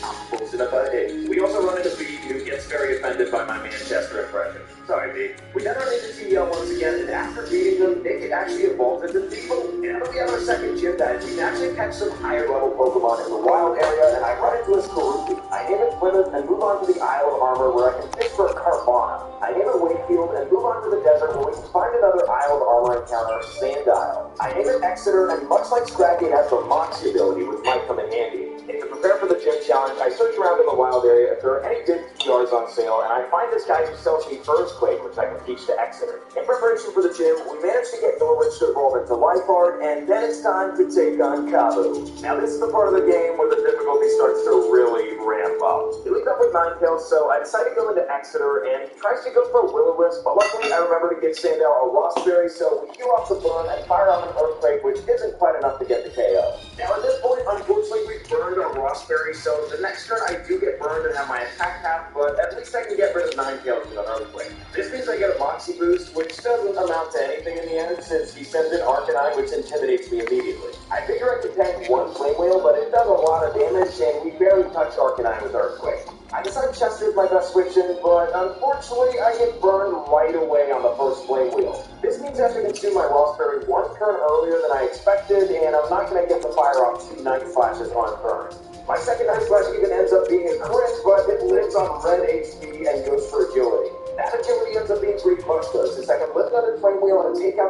We also run into Bede who gets very offended by my Manchester impression. Sorry, Bede. We then run into TL once again, and after beating them, Nick actually evolves into Beetle. And now that we have our second gym badge, we can actually catch some higher level Pokemon in the wild area, and I run into a Skorupi. I name it Plymouth and move on to the Isle of Armor where I can fish for a Carvana. I name it Wakefield and move on to the desert where we can find another Isle of Armor encounter, Sandisle. I name it Exeter, and much like Scraggy, it has the Moxie ability, which might come in handy. And to prepare for the gym challenge, I search around in the wild area if there are any gym PRs on sale, and I find this guy who sells me Earthquake, which I can teach to Exeter. In preparation for the gym, we managed to get Norwich to evolve into Lifeart, and then it's time to take on Kabu. Now this is the part of the game where the difficulty starts to really ramp up. We lead up with Ninetales, so I decided to go into Exeter, and he tries to go for a Will-O-Wisp, but luckily I remember to give Sandel a Rossberry, so we heal off the burn and fire off an Earthquake, which isn't quite enough to get the KO. Now at this point, unfortunately, we burned our Rossberry, so the next turn I do get burned and have my attack half, but at least I can get rid of Ninetales with an Earthquake. This means I get a Moxie boost, which doesn't amount to anything in the end, since he sends in Arcanine, which intimidates me immediately. I figure I could tank one Flame Wheel, but it does a lot of damage, and we barely touch Arcanine with Earthquake. I I decided Chester is my best switch in, but unfortunately I get burned right away on the first flame wheel. This means I have to consume my raspberry one turn earlier than I expected, and I'm not going to get the fire off 2 night flashes on burn. My second night flash even ends up being a crit, but it lives on red HP and goes for agility. That agility ends up being pretty clutch though, since I can lift another flame wheel and take out the